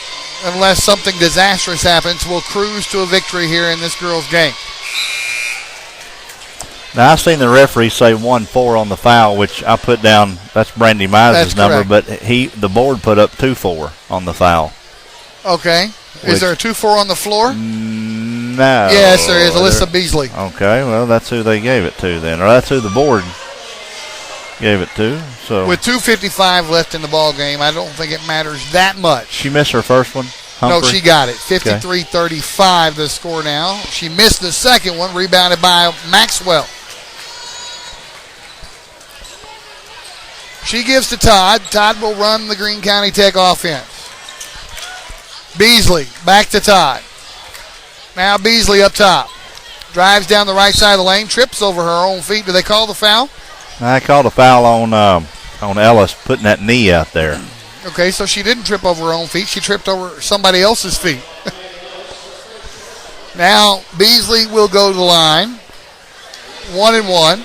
[SPEAKER 1] unless something disastrous happens, will cruise to a victory here in this girls' game.
[SPEAKER 2] Now, I've seen the referee say 1-4 on the foul, which I put down. That's Brandy Mize's number, but the board put up 2-4 on the foul.
[SPEAKER 1] Okay. Is there a 2-4 on the floor?
[SPEAKER 2] No.
[SPEAKER 1] Yes, there is. Alyssa Beasley.
[SPEAKER 2] Okay, well, that's who they gave it to then, or that's who the board gave it to. So
[SPEAKER 1] with 2:55 left in the ball game, I don't think it matters that much.
[SPEAKER 2] She missed her first one. Humphrey?
[SPEAKER 1] No, she got it. 53-35 the score now. She missed the second one, rebounded by Maxwell. She gives to Todd. Todd will run the Greene County Tech offense. Beasley back to Todd. Now Beasley up top. Drives down the right side of the lane, trips over her own feet. Do they call the foul?
[SPEAKER 2] I called a foul on Ellis putting that knee out there.
[SPEAKER 1] Okay, so she didn't trip over her own feet. She tripped over somebody else's feet. Now Beasley will go to the line. 1-1.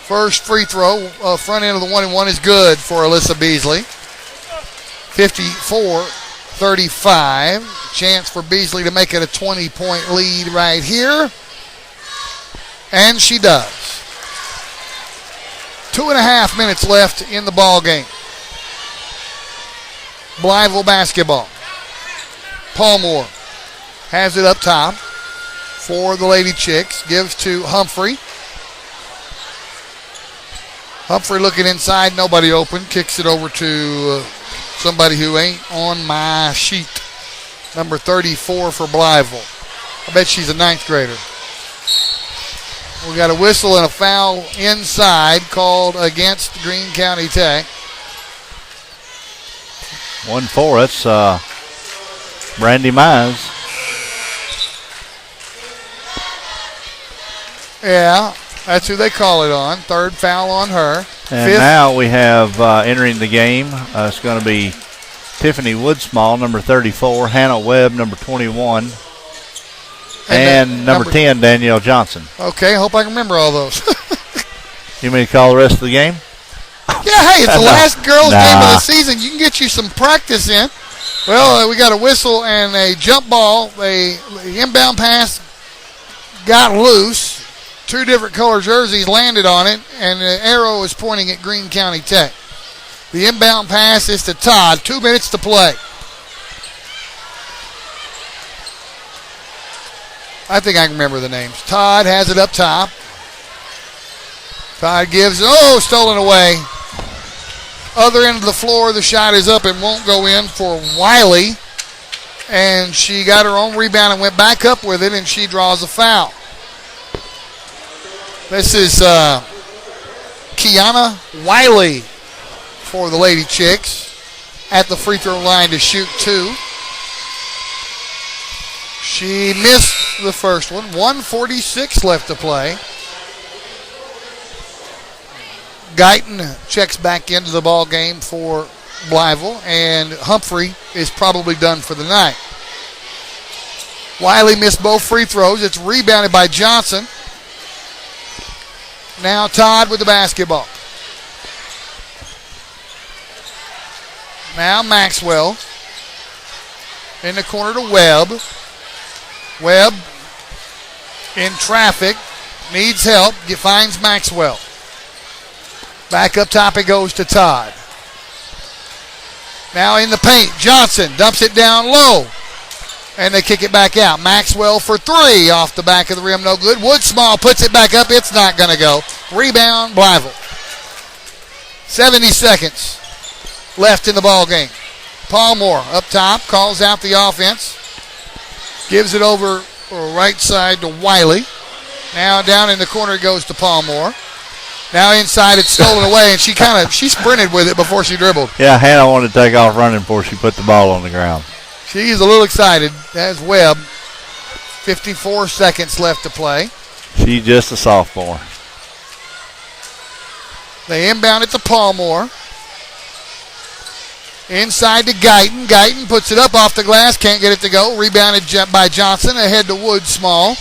[SPEAKER 1] First free throw, front end of the 1-1 is good for Alyssa Beasley. 54-35. Chance for Beasley to make it a 20-point lead right here. And she does. 2.5 minutes left in the ball game. Blytheville basketball. Palmore has it up top for the Lady Chicks. Gives to Humphrey. Humphrey looking inside. Nobody open. Kicks it over to somebody who ain't on my sheet. Number 34 for Blytheville. I bet she's a 9th grader. We got a whistle and a foul inside called against Greene County Tech.
[SPEAKER 2] 1-4. That's Brandy Mize.
[SPEAKER 1] Yeah, that's who they call it on. 3rd foul on her.
[SPEAKER 2] And
[SPEAKER 1] 5th. Now
[SPEAKER 2] we have entering the game. It's going to be Tiffany Woodsmall, number 34, Hannah Webb, number 21, and number 10, Danielle Johnson.
[SPEAKER 1] Okay, I hope I can remember all those.
[SPEAKER 2] You mean to call the rest of the game?
[SPEAKER 1] Yeah, hey, it's the last girls' game of the season. You can get you some practice in. Well, we got a whistle and a jump ball. The inbound pass got loose. 2 different color jerseys landed on it, and the arrow is pointing at Greene County Tech. The inbound pass is to Todd. 2 minutes to play. I think I can remember the names. Todd has it up top. Todd gives, stolen away. Other end of the floor, the shot is up and won't go in for Wiley. And she got her own rebound and went back up with it, and she draws a foul. This is Kiana Wiley for the Lady Chicks at the free throw line to shoot 2. She missed the first one. 1:46 left to play. Guyton checks back into the ball game for Blytheville, and Humphrey is probably done for the night. Wiley missed both free throws. It's rebounded by Johnson. Now Todd with the basketball. Now Maxwell in the corner to Webb. Webb in traffic, needs help, finds Maxwell. Back up top it goes to Todd. Now in the paint, Johnson dumps it down low. And they kick it back out. Maxwell for 3 off the back of the rim, no good. Woodsmall puts it back up, it's not going to go. Rebound, Blytheville. 70 seconds left in the ball game. Palmore up top, calls out the offense. Gives it over right side to Wiley. Now down in the corner it goes to Palmore. Now inside it's stolen away, and she sprinted with it before she dribbled.
[SPEAKER 2] Yeah, Hannah wanted to take off running before she put the ball on the ground.
[SPEAKER 1] She's a little excited. That's Webb. 54 seconds left to play.
[SPEAKER 2] She's just a sophomore.
[SPEAKER 1] They inbound it to Palmore. Inside to Guyton. Guyton puts it up off the glass. Can't get it to go. Rebounded by Johnson. Ahead to Woodsmall.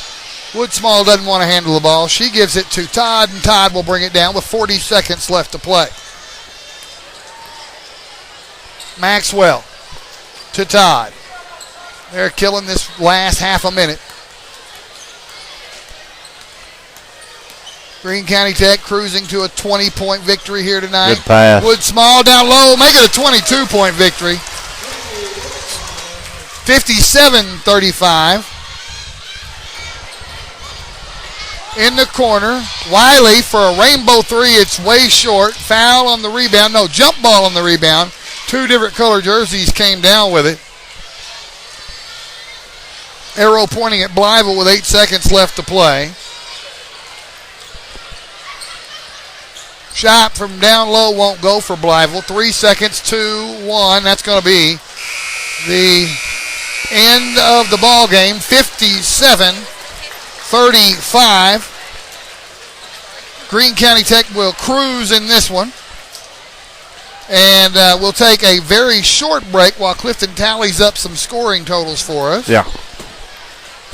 [SPEAKER 1] Woodsmall doesn't want to handle the ball. She gives it to Todd, and Todd will bring it down with 40 seconds left to play. Maxwell to Todd. They're killing this last half a minute. Greene County Tech cruising to a 20-point victory here tonight.
[SPEAKER 2] Good pass.
[SPEAKER 1] Woodsmall down low, make it a 22-point victory. 57-35. In the corner, Wiley for a rainbow three. It's way short. Foul on the rebound. No, jump ball on the rebound. Two different color jerseys came down with it. Arrow pointing at Blytheville with 8 seconds left to play. Shot from down low won't go for Blytheville. 3 seconds, 2-1. That's going to be the end of the ball game. 57-35. Greene County Tech will cruise in this one. And we'll take a very short break while Clifton tallies up some scoring totals for us.
[SPEAKER 2] Yeah.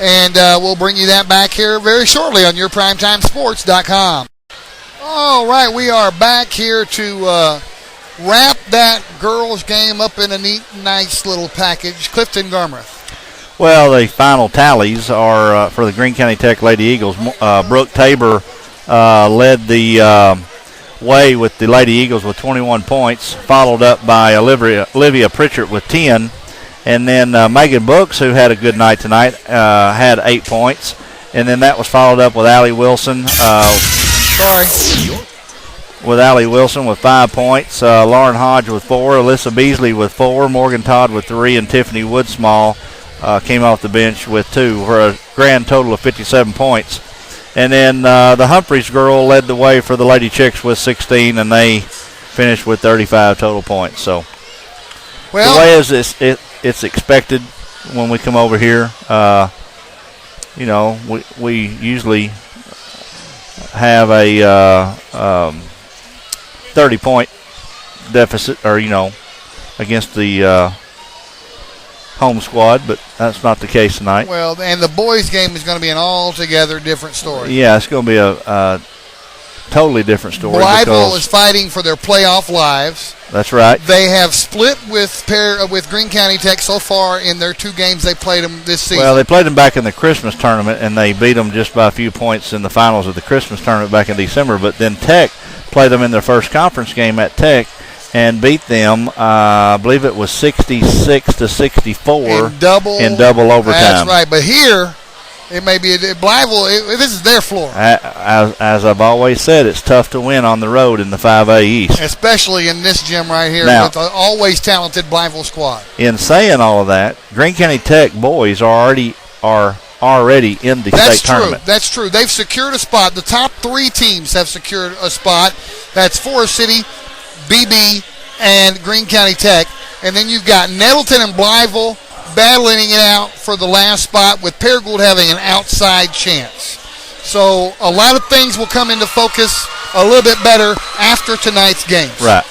[SPEAKER 1] And we'll bring you that back here very shortly on YourPrimetimeSports.com. All right, we are back here to wrap that girls' game up in a neat, nice little package. Clifton Garmrath.
[SPEAKER 2] Well, the final tallies are for the Greene County Tech Lady Eagles. Brooke Tabor led the way with the Lady Eagles with 21 points, followed up by Olivia Pritchard with 10. And then Megan Books, who had a good night tonight, had 8 points. And then that was followed up with Allie Wilson. With Allie Wilson with 5 points. Lauren Hodge with 4. Alyssa Beasley with 4. Morgan Todd with 3. And Tiffany Woodsmall came off the bench with 2 for a grand total of 57 points. And then the Humphreys girl led the way for the Lady Chicks with 16, and they finished with 35 total points. So the way is it's expected when we come over here. We usually have a 30-point deficit, or against the home squad, but that's not the case tonight.
[SPEAKER 1] Well, and the boys' game is going to be an altogether different story.
[SPEAKER 2] Yeah, it's going to be a totally different story.
[SPEAKER 1] Blytheville is fighting for their playoff lives.
[SPEAKER 2] That's right.
[SPEAKER 1] They have split with Greene County Tech so far in their 2 games they played them this season.
[SPEAKER 2] Well, they played them back in the Christmas tournament, and they beat them just by a few points in the finals of the Christmas tournament back in December. But then Tech played them in their first conference game at Tech and beat them, I believe it was 66-64 in double overtime.
[SPEAKER 1] That's right. But here, it may be Blytheville. This is their floor.
[SPEAKER 2] As I've always said, it's tough to win on the road in the 5A East,
[SPEAKER 1] especially in this gym right here with an always talented Blytheville squad.
[SPEAKER 2] In saying all of that, Greene County Tech boys are already in the state tournament.
[SPEAKER 1] That's true. They've secured a spot. The top 3 teams have secured a spot. That's Forest City, BB, and Greene County Tech. And then you've got Nettleton and Blytheville battling it out for the last spot, with Paragould having an outside chance. So a lot of things will come into focus a little bit better after tonight's games.
[SPEAKER 2] Right.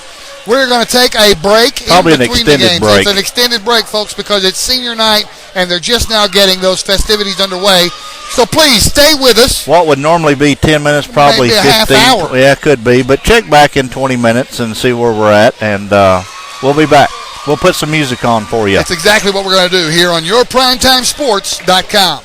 [SPEAKER 1] We're going to take a break.
[SPEAKER 2] Probably
[SPEAKER 1] in between
[SPEAKER 2] an extended
[SPEAKER 1] the games.
[SPEAKER 2] break.
[SPEAKER 1] It's an extended break, folks, because it's senior night, and they're just now getting those festivities underway. So please stay with us.
[SPEAKER 2] What would normally be 10 minutes, probably
[SPEAKER 1] maybe
[SPEAKER 2] 15.
[SPEAKER 1] A half hour.
[SPEAKER 2] Yeah, it could be. But check back in 20 minutes and see where we're at, and we'll be back. We'll put some music on for you.
[SPEAKER 1] That's exactly what we're going to do here on YourPrimetimeSports.com.